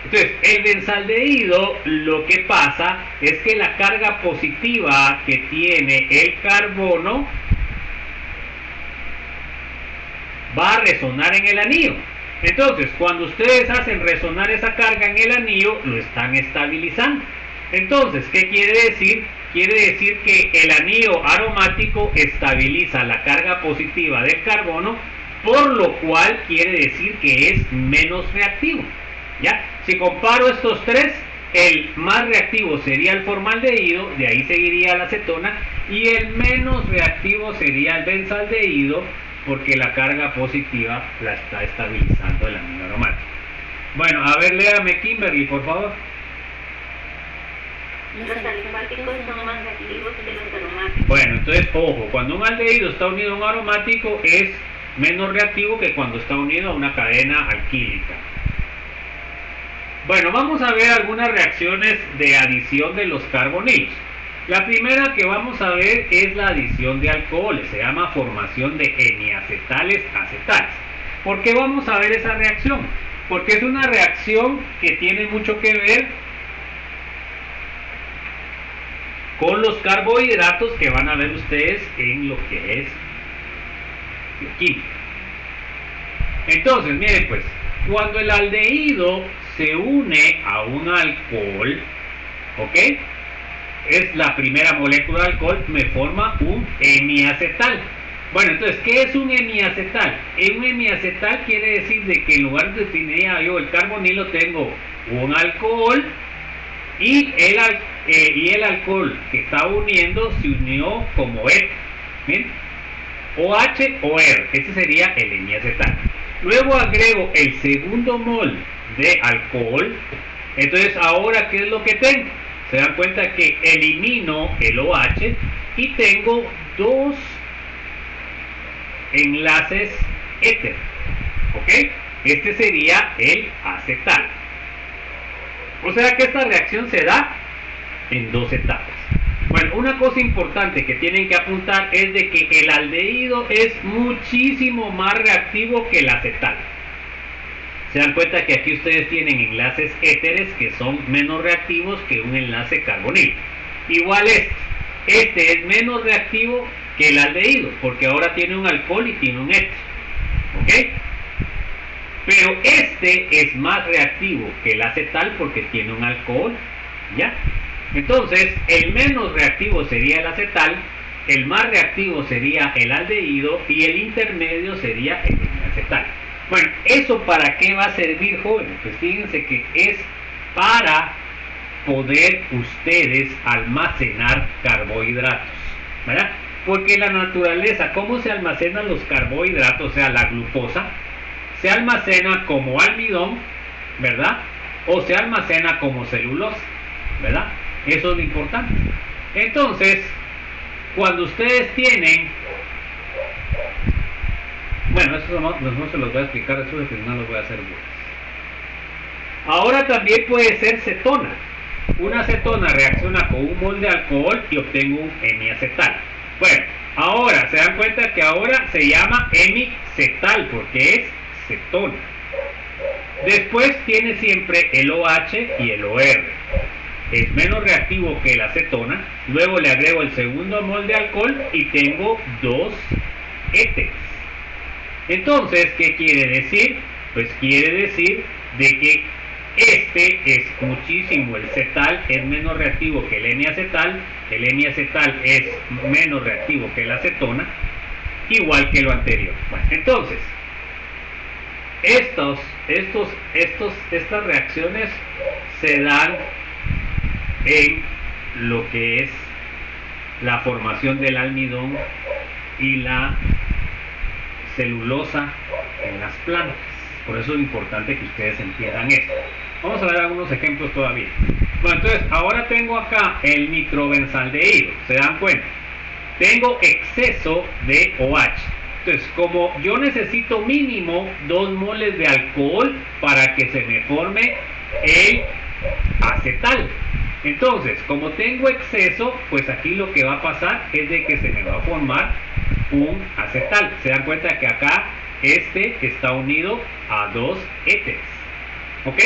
S1: Entonces, el benzaldehído, lo que pasa es que la carga positiva que tiene el carbono va a resonar en el anillo. Entonces, cuando ustedes hacen resonar esa carga en el anillo, lo están estabilizando. Entonces, ¿qué quiere decir? Quiere decir que el anillo aromático estabiliza la carga positiva del carbono, por lo cual quiere decir que es menos reactivo. ¿Ya? Si comparo estos tres, el más reactivo sería el formaldehído, de ahí seguiría la acetona, y el menos reactivo sería el benzaldehído, porque la carga positiva la está estabilizando el anillo aromático. Bueno, a ver, léame Kimberly, por favor.
S4: Los alifáticos son más reactivos que los aromáticos.
S1: Bueno, entonces, ojo, cuando un aldehído está unido a un aromático es menos reactivo que cuando está unido a una cadena alquílica. Bueno, vamos a ver algunas reacciones de adición de los carbonilos. La primera que vamos a ver es la adición de alcoholes, se llama formación de hemiacetales acetales. ¿Por qué vamos a ver esa reacción? Porque es una reacción que tiene mucho que ver con los carbohidratos que van a ver ustedes en lo que es bioquímica. Entonces, miren pues, cuando el aldehído se une a un alcohol, ¿ok? Es la primera molécula de alcohol, me forma un hemiacetal. Bueno, entonces, ¿qué es un hemiacetal? Un hemiacetal quiere decir de que en lugar de tener yo el carbonilo, tengo un alcohol y el alcohol que está uniendo se unió como éter. ¿Bien? OH o R, ese sería el hemiacetal. Luego agrego el segundo mol de alcohol. Entonces, ahora, ¿qué es lo que tengo? Se dan cuenta que elimino el OH y tengo dos enlaces éter. ¿Ok? Este sería el acetal. O sea que esta reacción se da en dos etapas. Bueno, una cosa importante que tienen que apuntar es de que el aldehído es muchísimo más reactivo que el acetal. Se dan cuenta que aquí ustedes tienen enlaces éteres que son menos reactivos que un enlace carbonilo. Igual este es menos reactivo que el aldehído, porque ahora tiene un alcohol y tiene un éter. ¿Ok? Pero este es más reactivo que el acetal porque tiene un alcohol. ¿Ya? Entonces, el menos reactivo sería el acetal, el más reactivo sería el aldehído y el intermedio sería el acetal. Bueno, ¿eso para qué va a servir, jóvenes? Pues fíjense que es para poder ustedes almacenar carbohidratos, ¿verdad? Porque la naturaleza, ¿cómo se almacenan los carbohidratos? O sea, la glucosa, se almacena como almidón, ¿verdad? O se almacena como celulosa, ¿verdad? Eso es lo importante. Entonces, cuando ustedes tienen... Bueno, eso no se los voy a explicar, eso de que no los voy a hacer bien. Ahora también puede ser cetona. Una cetona reacciona con un mol de alcohol y obtengo un hemiacetal. Bueno, ahora se dan cuenta que ahora se llama hemicetal porque es cetona. Después tiene siempre el OH y el OR. Es menos reactivo que la acetona. Luego le agrego el segundo mol de alcohol y tengo 2 éteres. Entonces, ¿qué quiere decir? Pues quiere decir de que este es muchísimo, el cetal es menos reactivo que el hemiacetal es menos reactivo que la acetona, igual que lo anterior. Bueno, entonces, estas reacciones se dan en lo que es la formación del almidón y la celulosa en las plantas. Por eso es importante que ustedes entiendan esto. Vamos a ver algunos ejemplos todavía. Bueno, entonces ahora tengo acá el nitrobenzaldehído. ¿Se dan cuenta? Tengo exceso de OH. Entonces, como yo necesito mínimo 2 moles de alcohol para que se me forme el acetal. Entonces, como tengo exceso, pues aquí lo que va a pasar es de que se me va a formar un acetal. Se dan cuenta que acá este está unido a 2 éteres. ¿Ok?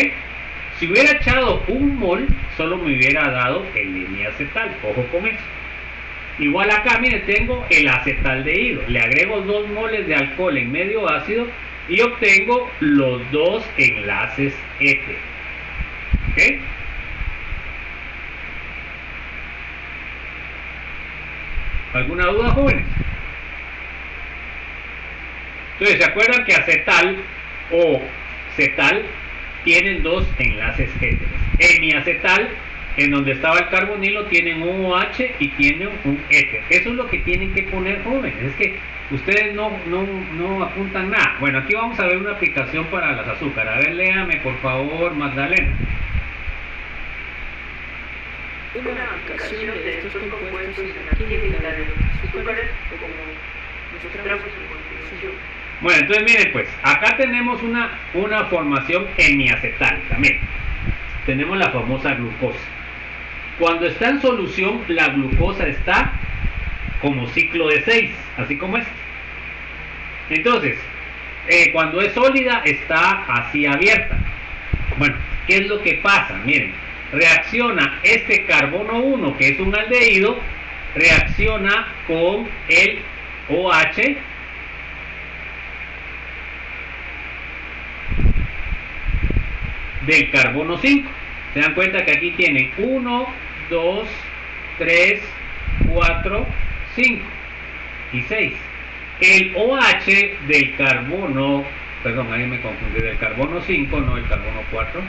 S1: Si hubiera echado un mol, solo me hubiera dado el hemiacetal. Ojo con eso. Igual acá, miren, tengo el acetaldehído. Le agrego 2 moles de alcohol en medio ácido y obtengo los 2 enlaces éter. ¿Ok? ¿Alguna duda, jóvenes? Entonces, ¿se acuerdan que acetal o cetal tienen 2 enlaces éteres? Hemiacetal, en donde estaba el carbonilo, tienen un OH y tienen un éter. Eso es lo que tienen que poner, jóvenes. Es que ustedes no apuntan nada. Bueno, aquí vamos a ver una aplicación para las azúcares. A ver, léame, por favor, Magdalena.
S3: Una aplicación de estos compuestos en la química de los azúcares como mostramos a continuación.
S1: Bueno, entonces miren pues, acá tenemos una formación hemiacetal también. Tenemos la famosa glucosa. Cuando está en solución, la glucosa está como ciclo de 6, así como este. Entonces, cuando es sólida, está así abierta. Bueno, ¿qué es lo que pasa? Miren, reacciona este carbono 1, que es un aldehído, reacciona con el OH del carbono 5. Se dan cuenta que aquí tienen 1, 2, 3, 4, 5 y 6. El OH del carbono, perdón, ahí me confundí, del carbono 5, no el carbono 4.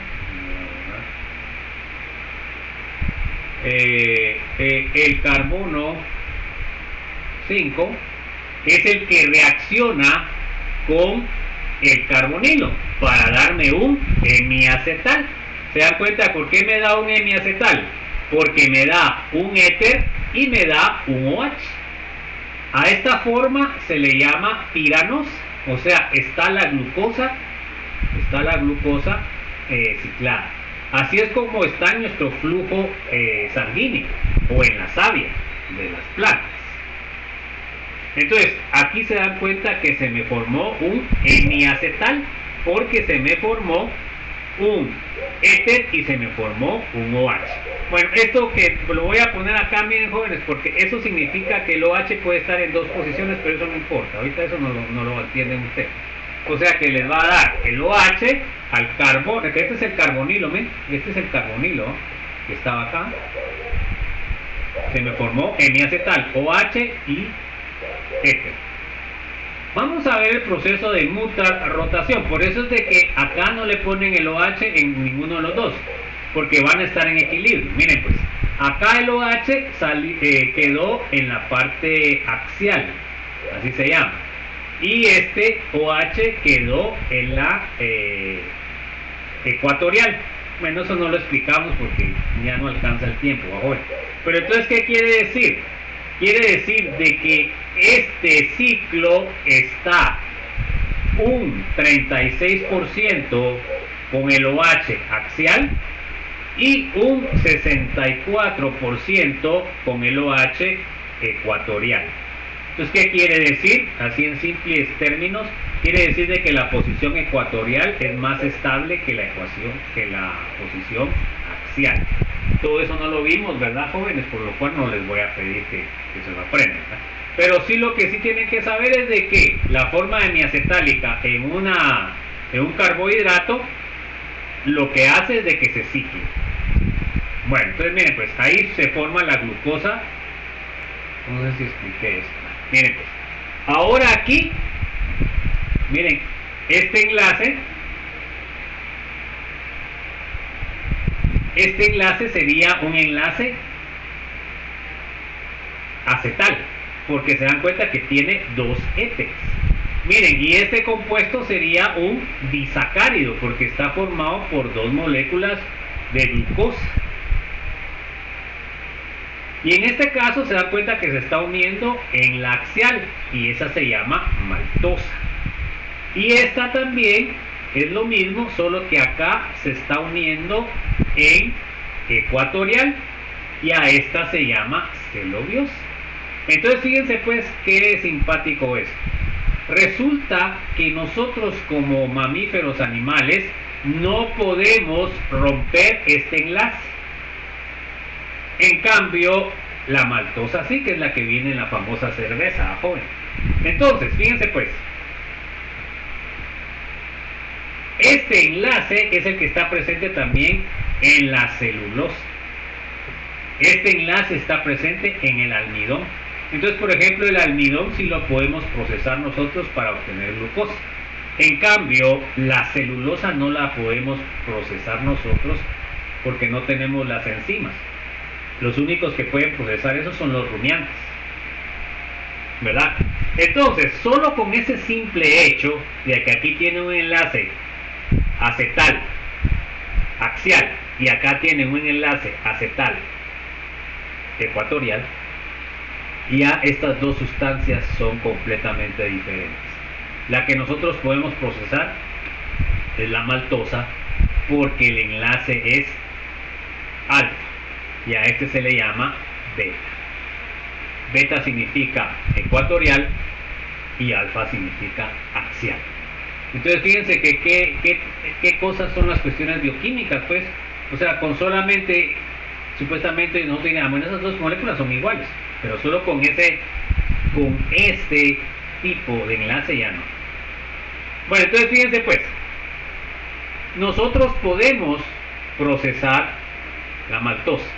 S1: El carbono 5 es el que reacciona con el carbonilo para darme un hemiacetal. ¿Se dan cuenta por qué me da un hemiacetal? Porque me da un éter y me da un OH. A esta forma se le llama piranosa, o sea, está la glucosa ciclada. Así es como está en nuestro flujo sanguíneo o en la savia de las plantas. Entonces, aquí se dan cuenta que se me formó un hemiacetal porque se me formó un éter y se me formó un OH. Bueno, esto que lo voy a poner acá, miren jóvenes, porque eso significa que el OH puede estar en dos posiciones, pero eso no importa, ahorita eso no lo entienden ustedes. O sea que les va a dar el OH al carbono, que este es el carbonilo, ¿ven? Este es el carbonilo que estaba acá. Se me formó hemiacetal, OH y éter. Vamos a ver el proceso de mutar-rotación. Por eso es de que acá no le ponen el OH en ninguno de los dos, porque van a estar en equilibrio. Miren pues, acá el OH quedó en la parte axial, así se llama, y este OH quedó en la ecuatorial. Bueno, eso no lo explicamos porque ya no alcanza el tiempo, ¿va? Pero entonces, ¿qué quiere decir? Quiere decir de que este ciclo está un 36% con el OH axial y un 64% con el OH ecuatorial. Entonces, ¿qué quiere decir? Así en simples términos, quiere decir de que la posición ecuatorial es más estable que la posición axial. Todo eso no lo vimos, ¿verdad, jóvenes? Por lo cual no les voy a pedir que se lo aprendan, ¿verdad? Pero sí, lo que sí tienen que saber es de que la forma hemiacetálica en un carbohidrato lo que hace es de que se cicle. Bueno, entonces miren, pues ahí se forma la glucosa. No sé si expliqué esto. Miren, pues ahora aquí, miren, este enlace sería un enlace acetal, porque se dan cuenta que tiene dos éteres. Miren, y este compuesto sería un disacárido, porque está formado por dos moléculas de glucosa. Y en este caso se dan cuenta que se está uniendo en la axial, y esa se llama maltosa. Y esta también es lo mismo, solo que acá se está uniendo en ecuatorial, y a esta se llama celobiosa. Entonces fíjense pues qué simpático es. Resulta que nosotros como mamíferos animales no podemos romper este enlace. En cambio, la maltosa sí, que es la que viene en la famosa cerveza, joven. Entonces, fíjense pues, este enlace es el que está presente también en la celulosa. Este enlace está presente en el almidón. Entonces, por ejemplo, el almidón sí lo podemos procesar nosotros para obtener glucosa. En cambio, la celulosa no la podemos procesar nosotros porque no tenemos las enzimas. Los únicos que pueden procesar eso son los rumiantes, ¿verdad? Entonces, solo con ese simple hecho de que aquí tiene un enlace acetal axial y acá tiene un enlace acetal ecuatorial, ya estas dos sustancias son completamente diferentes. La que nosotros podemos procesar es la maltosa, porque el enlace es alfa y a este se le llama beta. Beta significa ecuatorial y alfa significa axial. Entonces fíjense que qué cosas son las cuestiones bioquímicas, pues. O sea, con solamente, supuestamente nosotros diríamos, bueno, esas dos moléculas son iguales, pero solo con este tipo de enlace ya no. Bueno, entonces fíjense pues, nosotros podemos procesar la maltosa,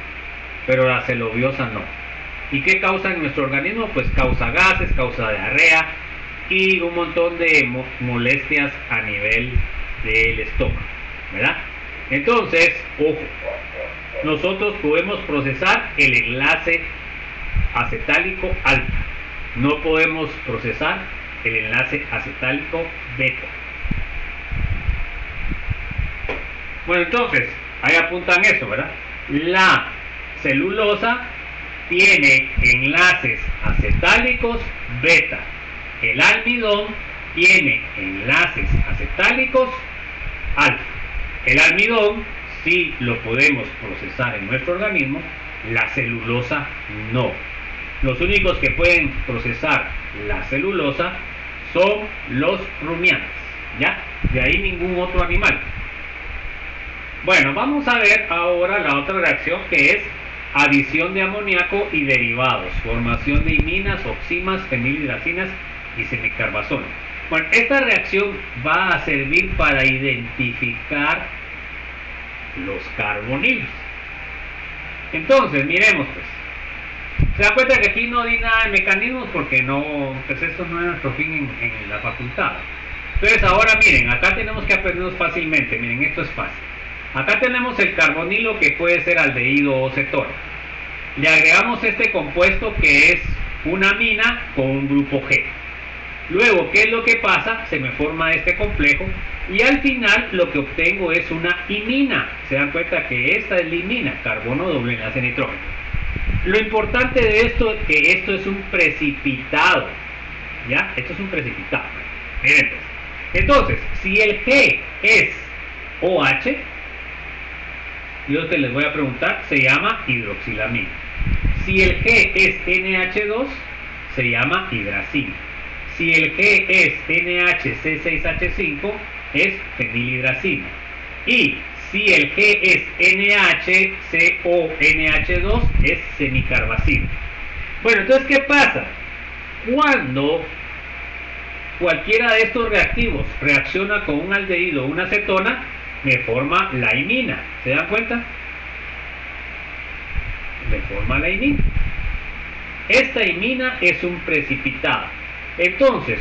S1: pero la celobiosa no. ¿Y qué causa en nuestro organismo? Pues causa gases, causa diarrea y un montón de molestias a nivel del estómago, ¿verdad? Entonces, ojo, nosotros podemos procesar el enlace acetálico alfa, no podemos procesar el enlace acetálico beta. Bueno, entonces, ahí apuntan eso, ¿verdad? La celulosa tiene enlaces acetálicos beta. El almidón tiene enlaces acetálicos alfa. El almidón sí lo podemos procesar en nuestro organismo, la celulosa no. Los únicos que pueden procesar la celulosa son los rumiantes, ¿ya? De ahí ningún otro animal. Bueno, vamos a ver ahora la otra reacción, que es adición de amoníaco y derivados, formación de iminas, oximas, fenilhidracinas y semicarbazonas. Bueno, esta reacción va a servir para identificar los carbonilos. Entonces, miremos pues. Se da cuenta que aquí no di nada de mecanismos porque no, pues esto no es nuestro fin en la facultad. Entonces ahora miren, acá tenemos que aprendernos fácilmente. Miren, esto es fácil. Acá tenemos el carbonilo, que puede ser aldehído o cetona. Le agregamos este compuesto que es una amina con un grupo G. Luego, ¿qué es lo que pasa? Se me forma este complejo y al final lo que obtengo es una imina. Se dan cuenta que esta es la imina, carbono doble enlace nitrógeno. Lo importante de esto es que esto es un precipitado. ¿Ya? Esto es un precipitado. Miren pues. Entonces, si el G es OH, yo te les voy a preguntar, se llama hidroxilamina. Si el G es NH2, se llama hidracina. Si el G es NHC6H5, es fenilhidracina. Y si el G es NHCONH2, es semicarbacina. Bueno, entonces, ¿qué pasa? Cuando cualquiera de estos reactivos reacciona con un aldehído o una cetona, me forma la imina. ¿Se dan cuenta? Me forma la imina. Esta imina es un precipitado. Entonces,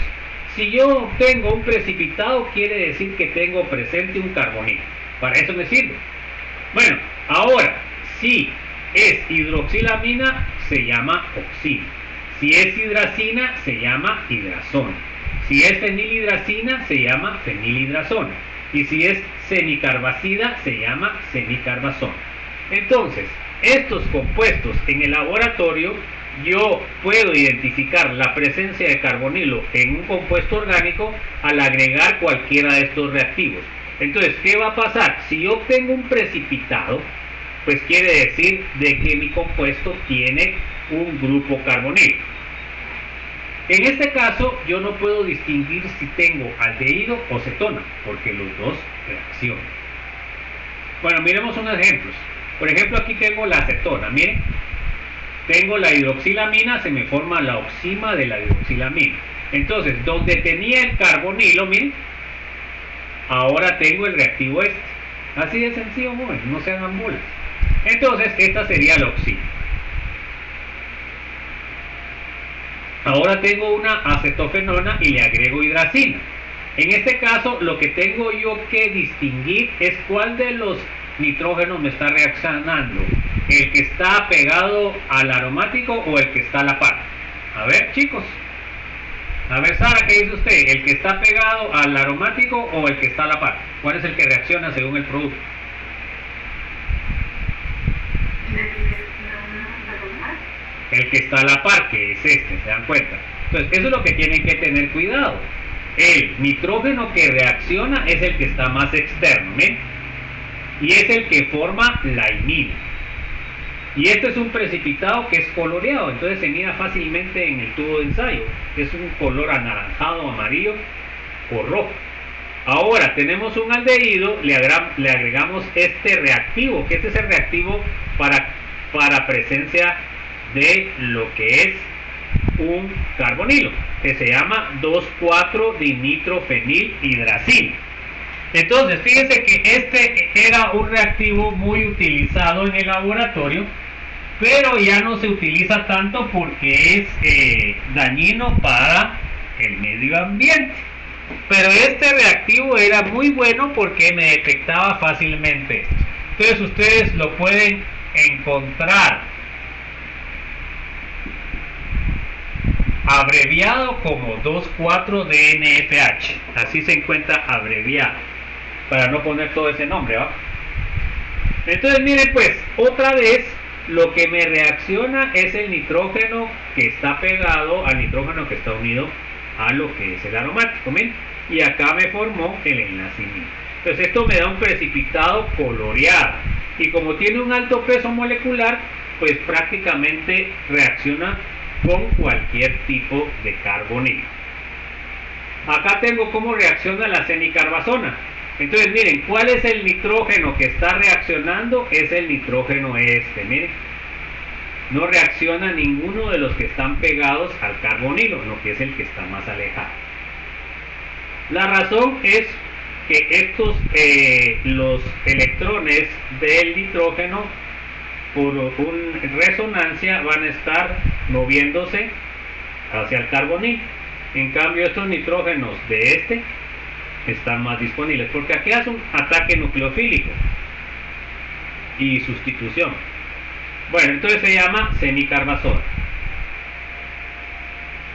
S1: si yo tengo un precipitado, quiere decir que tengo presente un carbonilo. Para eso me sirve. Bueno, ahora, si es hidroxilamina, se llama oxina. Si es hidracina, se llama hidrazona. Si es fenilhidracina, se llama fenilhidrazona. Y si es semicarbacida, se llama semicarbazona. Entonces, estos compuestos en el laboratorio, yo puedo identificar la presencia de carbonilo en un compuesto orgánico al agregar cualquiera de estos reactivos. Entonces, ¿qué va a pasar? Si yo obtengo un precipitado, pues quiere decir de que mi compuesto tiene un grupo carbonilo. En este caso, yo no puedo distinguir si tengo aldehído o cetona, porque los dos reaccionan. Bueno, miremos unos ejemplos. Por ejemplo, aquí tengo la cetona, miren. Tengo la hidroxilamina, se me forma la oxima de la hidroxilamina. Entonces, donde tenía el carbonilo, miren, ahora tengo el reactivo este. Así de sencillo, jóvenes, no se hagan bolas. Entonces, esta sería la oxima. Ahora tengo una acetofenona y le agrego hidracina. En este caso, lo que tengo yo que distinguir es cuál de los nitrógenos me está reaccionando. ¿El que está pegado al aromático o el que está a la par? A ver, chicos. A ver, Sara, ¿qué dice usted? ¿El que está pegado al aromático o el que está a la par? ¿Cuál es el que reacciona según el producto? El que está a la par, que es este, ¿se dan cuenta? Entonces, eso es lo que tienen que tener cuidado. El nitrógeno que reacciona es el que está más externo, ¿ven? Y es el que forma la imina. Y este es un precipitado que es coloreado, entonces se mira fácilmente en el tubo de ensayo. Es un color anaranjado, amarillo o rojo. Ahora tenemos un aldehído, le agregamos este reactivo, que este es el reactivo para presencia de lo que es un carbonilo, que se llama 2,4-dinitrofenilhidracina. Entonces, fíjense que este era un reactivo muy utilizado en el laboratorio, pero ya no se utiliza tanto porque es dañino para el medio ambiente. Pero este reactivo era muy bueno porque me detectaba fácilmente. Entonces, ustedes lo pueden encontrar abreviado como 2,4-DNFH. Así se encuentra abreviado, para no poner todo ese nombre, ¿va? Entonces, miren pues, otra vez, lo que me reacciona es el nitrógeno que está pegado al nitrógeno que está unido a lo que es el aromático, miren, y acá me formó el enlace imina. Entonces esto me da un precipitado coloreado, y como tiene un alto peso molecular, pues prácticamente reacciona con cualquier tipo de carbonilo. Acá tengo cómo reacciona la semicarbazona. Entonces miren, ¿cuál es el nitrógeno que está reaccionando? Es el nitrógeno este, miren. No reacciona ninguno de los que están pegados al carbonilo, no, que es el que está más alejado. La razón es que estos, los electrones del nitrógeno, por resonancia, van a estar moviéndose hacia el carbonilo. En cambio, estos nitrógenos de este están más disponibles, porque aquí hace un ataque nucleofílico y sustitución. Bueno, entonces se llama semicarbazol.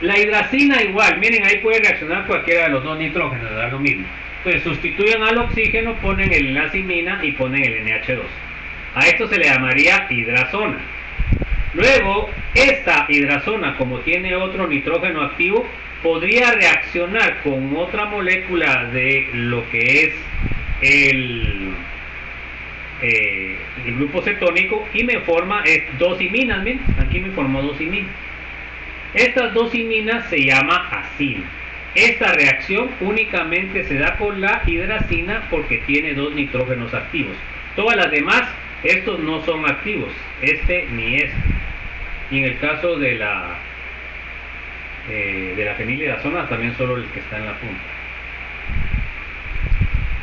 S1: La hidracina igual, miren, ahí puede reaccionar cualquiera de los dos nitrógenos, da lo mismo. Entonces sustituyen al oxígeno, ponen el enlacimina y ponen el NH2. A esto se le llamaría hidrazona. Luego, esta hidrazona, como tiene otro nitrógeno activo, podría reaccionar con otra molécula de lo que es el grupo cetónico y me forma dos iminas. Miren, aquí me formó dos iminas. Estas dos iminas se llama acina. Esta reacción únicamente se da con la hidracina porque tiene dos nitrógenos activos. Todas las demás, estos no son activos, este ni este. Y en el caso de la fenilhidrazona también solo el que está en la punta.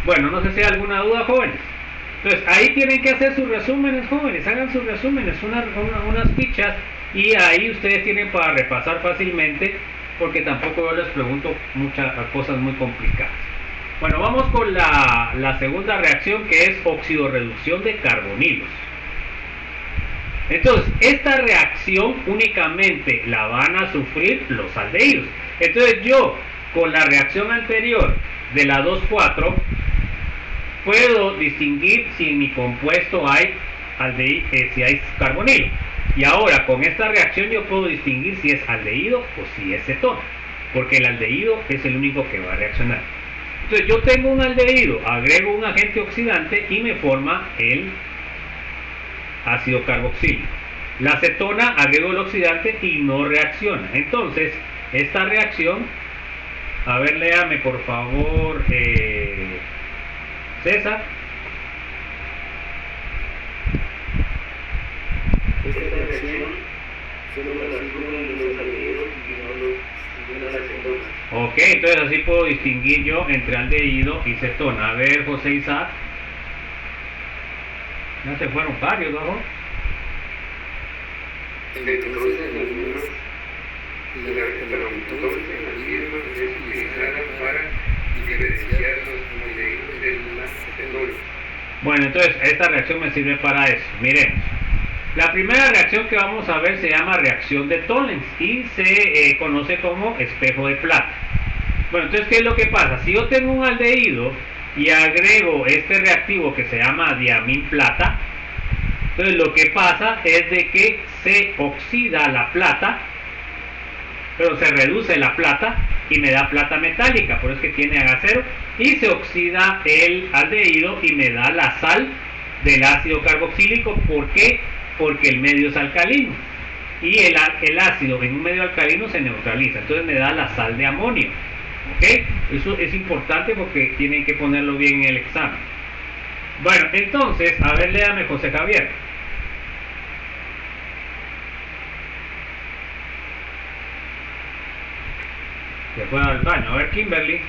S1: Bueno, no sé si hay alguna duda, jóvenes. Entonces ahí tienen que hacer sus resúmenes, jóvenes, hagan sus resúmenes, unas fichas, y ahí ustedes tienen para repasar fácilmente, porque tampoco yo les pregunto muchas cosas muy complicadas. Bueno, vamos con la segunda reacción, que es oxidorreducción de carbonilos. Entonces, esta reacción únicamente la van a sufrir los aldehídos. Entonces yo, con la reacción anterior de la 2,4, puedo distinguir si en mi compuesto hay si hay carbonilo. Y ahora con esta reacción yo puedo distinguir si es aldehído o si es cetona, porque el aldehído es el único que va a reaccionar. Entonces yo tengo un aldehído, agrego un agente oxidante y me forma el ácido carboxílico. La cetona, agrego el oxidante y no reacciona. Entonces esta reacción, a ver, léame por favor, César.
S2: Esta reacción solo la sufren los aldehídos y no las cetonas.
S1: Ok, entonces así puedo distinguir yo entre aldehído y cetona. A ver, José Isaac. Ya se fueron varios, ¿no?
S2: Entonces, la misma es utilizada para diferenciar los aldehídos de las cetonas.
S1: Bueno, entonces esta reacción me sirve para eso. Miremos. La primera reacción que vamos a ver se llama reacción de Tollens y se conoce como espejo de plata. Bueno, entonces, ¿qué es lo que pasa? Si yo tengo un aldehído y agrego este reactivo que se llama diaminplata, entonces lo que pasa es de que se oxida la plata, pero se reduce la plata y me da plata metálica, por eso es que tiene H0, y se oxida el aldehído y me da la sal del ácido carboxílico. ¿Por qué? Porque el medio es alcalino y el ácido en un medio alcalino se neutraliza, entonces me da la sal de amonio. ¿Ok? Eso es importante porque tienen que ponerlo bien en el examen. Bueno, entonces, a ver, léame, José Javier. Se fue al baño. A ver, Kimberly.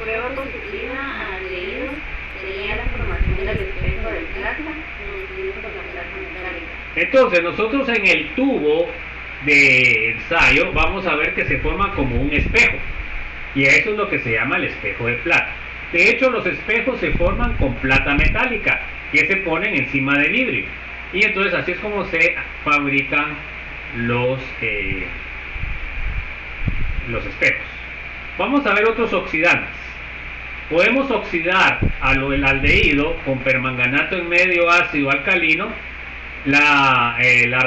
S3: Prueba positiva a aldehídos sería la formación del espejo de plata conocido por la plata metálica.
S1: Entonces, nosotros en el tubo de ensayo vamos a ver que se forma como un espejo, y eso es lo que se llama el espejo de plata. De hecho, los espejos se forman con plata metálica que se ponen encima del vidrio, y entonces así es como se fabrican los espejos. Vamos a ver otros oxidantes. Podemos oxidar el aldehído con permanganato en medio ácido alcalino. La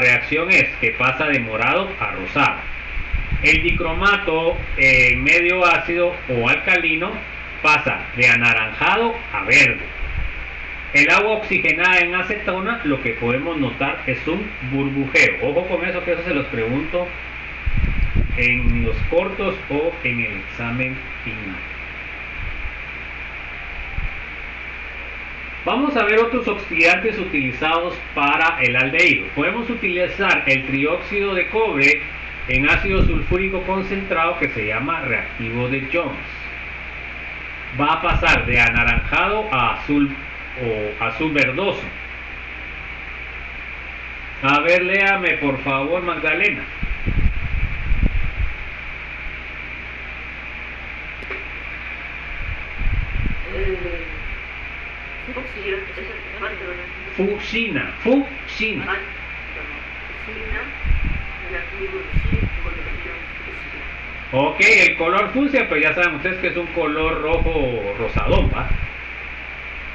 S1: reacción es que pasa de morado a rosado. El dicromato en medio ácido o alcalino pasa de anaranjado a verde. El agua oxigenada en acetona, lo que podemos notar es un burbujeo. Ojo con eso, que eso se los pregunto en los cortos o en el examen final. Vamos a ver otros oxidantes utilizados para el aldehído. Podemos utilizar el trióxido de cobre en ácido sulfúrico concentrado, que se llama reactivo de Jones. Va a pasar de anaranjado a azul o azul verdoso. A ver, léame por favor, Magdalena. Fuchsina. Ok, el color fucsia, pues ya saben ustedes que es un color rojo rosadón, ¿va?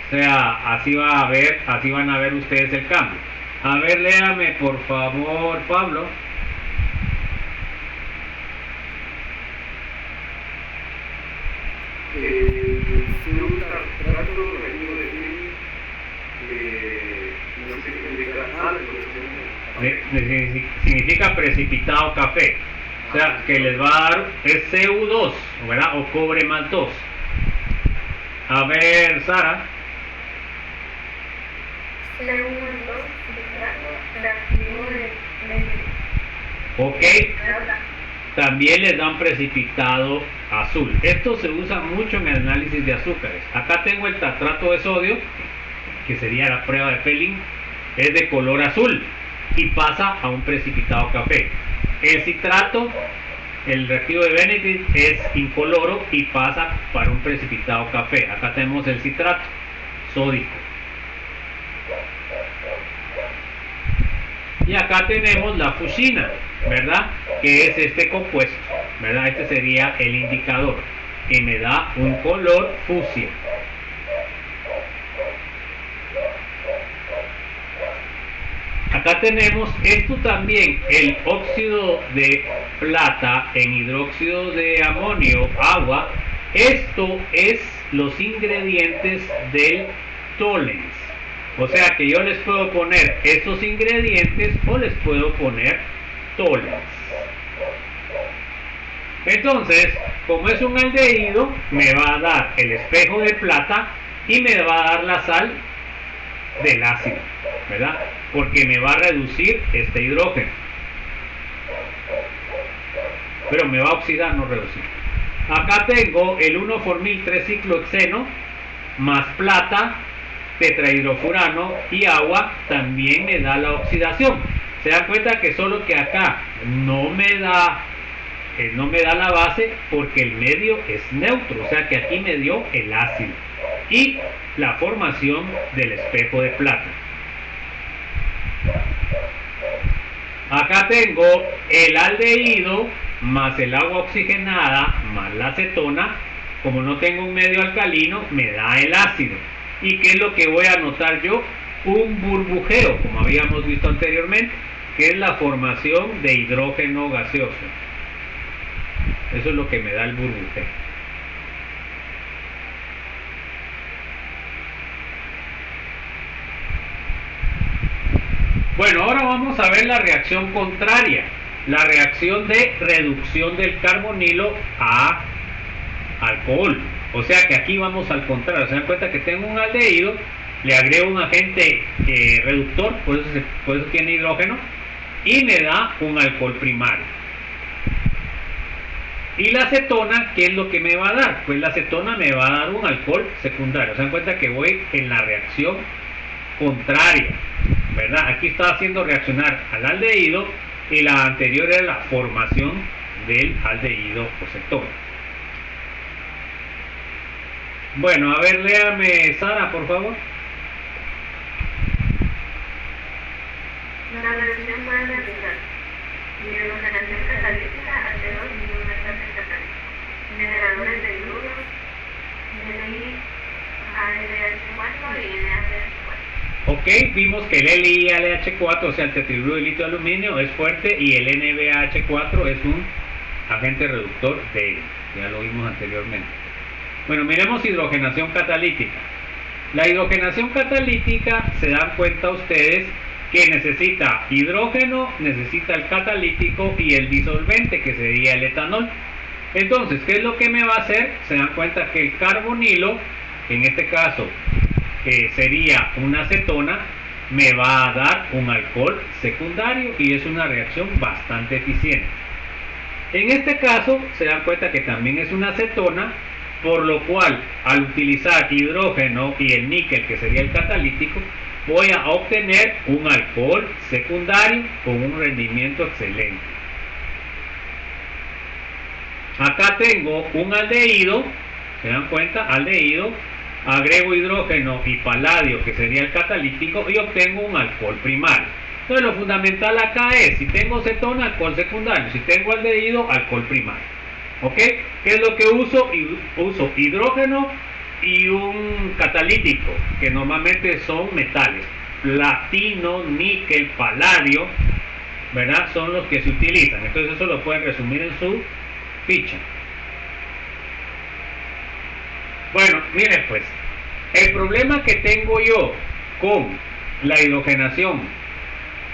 S1: O sea, así van a ver ustedes el cambio. A ver, léame por favor, Pablo.
S2: Se usa trato reactivo de film, no sé qué significa.
S1: Significa precipitado café. O sea, que les va a dar es Cu2, ¿verdad? O cobre más 2. A ver, Sara. Ok. También les dan precipitado azul. Esto se usa mucho en el análisis de azúcares. Acá tengo el tartrato de sodio, que sería la prueba de Fehling, es de color azul y pasa a un precipitado café. El citrato, el reactivo de Benedict, es incoloro y pasa para un precipitado café. Acá tenemos el citrato sódico. Y acá tenemos la fuchsina, ¿verdad? Que es este compuesto, ¿verdad? Este sería el indicador, que me da un color fucsia. Acá tenemos esto también, el óxido de plata en hidróxido de amonio, agua. Esto es los ingredientes del Tollens. O sea que yo les puedo poner estos ingredientes o les puedo poner Tollens. Entonces, como es un aldehído, me va a dar el espejo de plata y me va a dar la sal del ácido, ¿verdad? Porque me va a reducir este hidrógeno. Pero me va a oxidar, no reducir. Acá tengo el 1-formil 3-ciclohexeno más plata, tetrahidrofurano y agua, también me da la oxidación. Se dan cuenta que solo que acá no me da la base porque el medio es neutro, o sea que aquí me dio el ácido y la formación del espejo de plata. Acá tengo el aldehído más el agua oxigenada más la acetona. Como no tengo un medio alcalino, me da el ácido. ¿Y qué es lo que voy a notar yo? Un burbujeo, como habíamos visto anteriormente, que es la formación de hidrógeno gaseoso. Eso es lo que me da el burbujeo. Bueno, ahora vamos a ver la reacción contraria, la reacción de reducción del carbonilo a alcohol. O sea que aquí vamos al contrario. Se dan cuenta que tengo un aldehído, le agrego un agente reductor, por eso tiene hidrógeno, y me da un alcohol primario. Y la acetona, ¿qué es lo que me va a dar? Pues la acetona me va a dar un alcohol secundario. Se dan cuenta que voy en la reacción contraria, ¿verdad? Aquí estaba haciendo reaccionar al aldehído y la anterior era la formación del aldehído o cetona. Bueno, a ver, léame, Sara, por favor.
S4: La reacción puede realizar hidrogenación catalítica, aldehidos y una fase catalítica, generadores de hidruros, LiALH4 y NaCH4.
S1: Ok, vimos que el LiALH4, o sea, el tetrahidruro de litio de aluminio, es fuerte y el NaBH4 es un agente reductor débil. Ya lo vimos anteriormente. Bueno, miremos hidrogenación catalítica. La hidrogenación catalítica, se dan cuenta ustedes que necesita hidrógeno, necesita el catalítico y el disolvente, que sería el etanol. Entonces, ¿qué es lo que me va a hacer? Se dan cuenta que el carbonilo, en este caso que sería una acetona, me va a dar un alcohol secundario y es una reacción bastante eficiente. En este caso se dan cuenta que también es una acetona, por lo cual al utilizar hidrógeno y el níquel, que sería el catalítico, voy a obtener un alcohol secundario con un rendimiento excelente. Acá tengo un aldehído, se dan cuenta, aldehído, agrego hidrógeno y paladio, que sería el catalítico, y obtengo un alcohol primario. Entonces lo fundamental acá es, si tengo cetona, alcohol secundario, si tengo aldehído, alcohol primario. ¿Ok? ¿Qué es lo que uso? Uso hidrógeno y un catalítico, que normalmente son metales. Platino, níquel, paladio, ¿verdad? Son los que se utilizan. Entonces eso lo pueden resumir en su ficha. Bueno, miren pues, el problema que tengo yo con la hidrogenación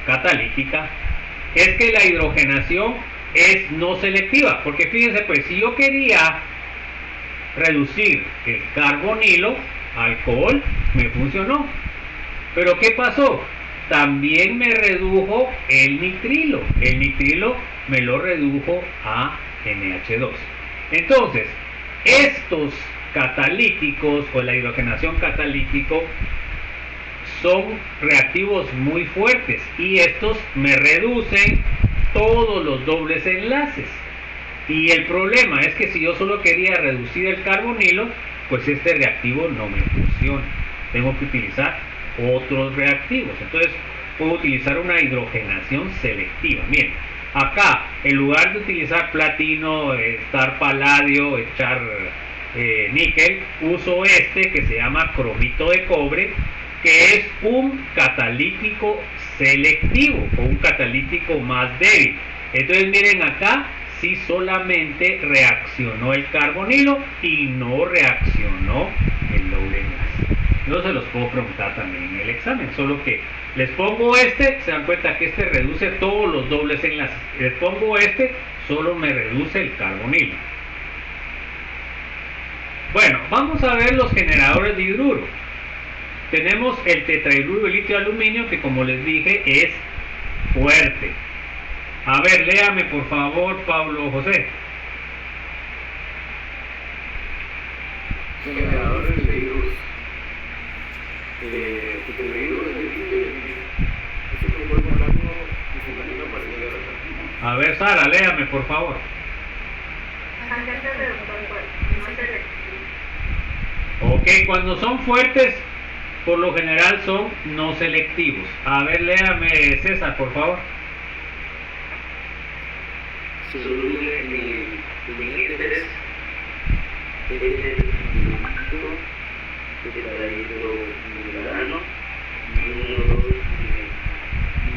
S1: catalítica es que la hidrogenación es no selectiva, porque fíjense pues, si yo quería reducir el carbonilo, alcohol, me funcionó, pero ¿qué pasó? También me redujo el nitrilo me lo redujo a NH2. Entonces, estos catalíticos o la hidrogenación catalítico son reactivos muy fuertes y estos me reducen todos los dobles enlaces. Y el problema es que si yo solo quería reducir el carbonilo, pues este reactivo no me funciona. Tengo que utilizar otros reactivos. Entonces puedo utilizar una hidrogenación selectiva. Miren, acá en lugar de utilizar platino, echar paladio, echar níquel, uso este que se llama cromito de cobre, que es un catalítico selectivo o un catalítico más débil. Entonces miren acá, sí solamente reaccionó el carbonilo y no reaccionó el doble enlace. Yo se los puedo preguntar también en el examen, solo que les pongo este, se dan cuenta que este reduce todos los dobles enlaces. Les pongo este, solo me reduce el carbonilo. Bueno, vamos a ver los generadores de hidruro. Tenemos el tetrahidruro de litio de aluminio, que como les dije es fuerte. A ver, léame por favor, Pablo José.
S2: Generadores de hidruros. Tetrahidruro de litio. Este es un polvo blanco y se camina parecido a la sal.
S1: A ver, Sara, léame por favor. Ok, cuando son fuertes, por lo general son no selectivos. A ver, léame César, por favor.
S2: Soluble en éteres, tetrahidromiurano,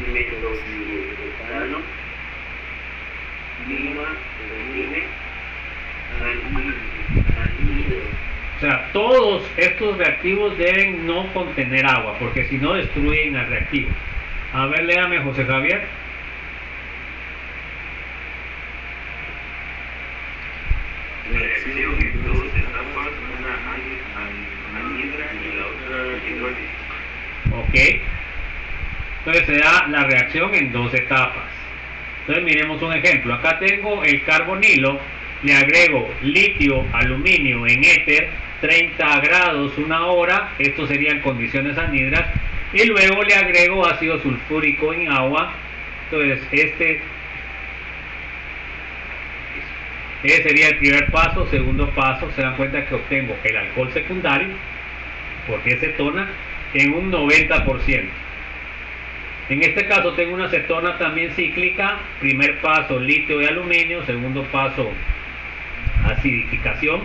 S2: dimetroxibutano, lima, anhidro.
S1: O sea, todos estos reactivos deben no contener agua, porque si no destruyen al reactivo. A ver, léame José Javier.
S2: Reacción en dos etapas, una anhidra y la otra hidrólisis.
S1: Ok. Entonces se da la reacción en dos etapas. Entonces miremos un ejemplo. Acá tengo el carbonilo, le agrego litio, aluminio en éter, 30 grados, 1 hora, esto serían condiciones anhidras, y luego le agrego ácido sulfúrico en agua. Entonces ese sería el primer paso. Segundo paso, se dan cuenta que obtengo el alcohol secundario, porque es cetona, en un 90%. En este caso tengo una cetona también cíclica. Primer paso, litio y aluminio. Segundo paso, acidificación,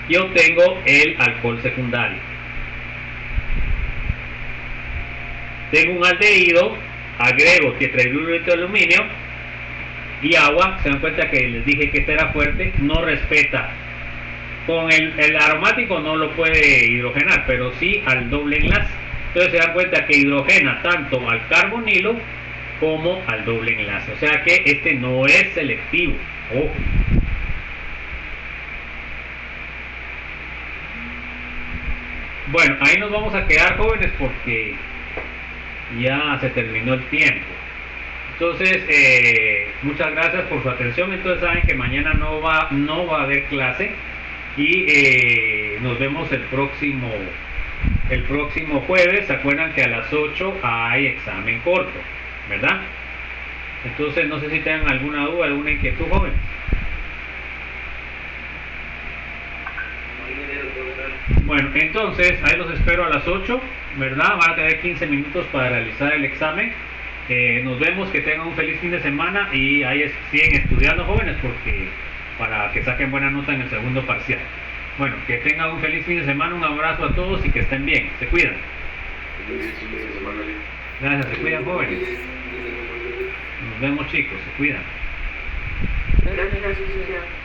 S1: y obtengo el alcohol secundario. Tengo un aldehído, agrego tetrahidruro de aluminio y agua. Se dan cuenta que les dije que este era fuerte, no respeta. Con el aromático no lo puede hidrogenar, pero sí al doble enlace. Entonces se dan cuenta que hidrogena tanto al carbonilo como al doble enlace. O sea que este no es selectivo. Ojo. Bueno, ahí nos vamos a quedar, jóvenes, porque ya se terminó el tiempo. Entonces, muchas gracias por su atención. Entonces saben que mañana no va a haber clase y nos vemos el próximo jueves. Se acuerdan que a las 8 hay examen corto, ¿verdad? Entonces no sé si tengan alguna duda, alguna inquietud, jóvenes. Bueno, entonces ahí los espero a las 8, ¿verdad? Van a tener 15 minutos para realizar el examen. Nos vemos, que tengan un feliz fin de semana y ahí siguen estudiando, jóvenes, porque para que saquen buena nota en el segundo parcial. Bueno, que tengan un feliz fin de semana, un abrazo a todos y que estén bien. Se cuidan. Gracias, se cuidan, jóvenes. Nos vemos, chicos, se cuidan.
S3: Gracias, licenciado.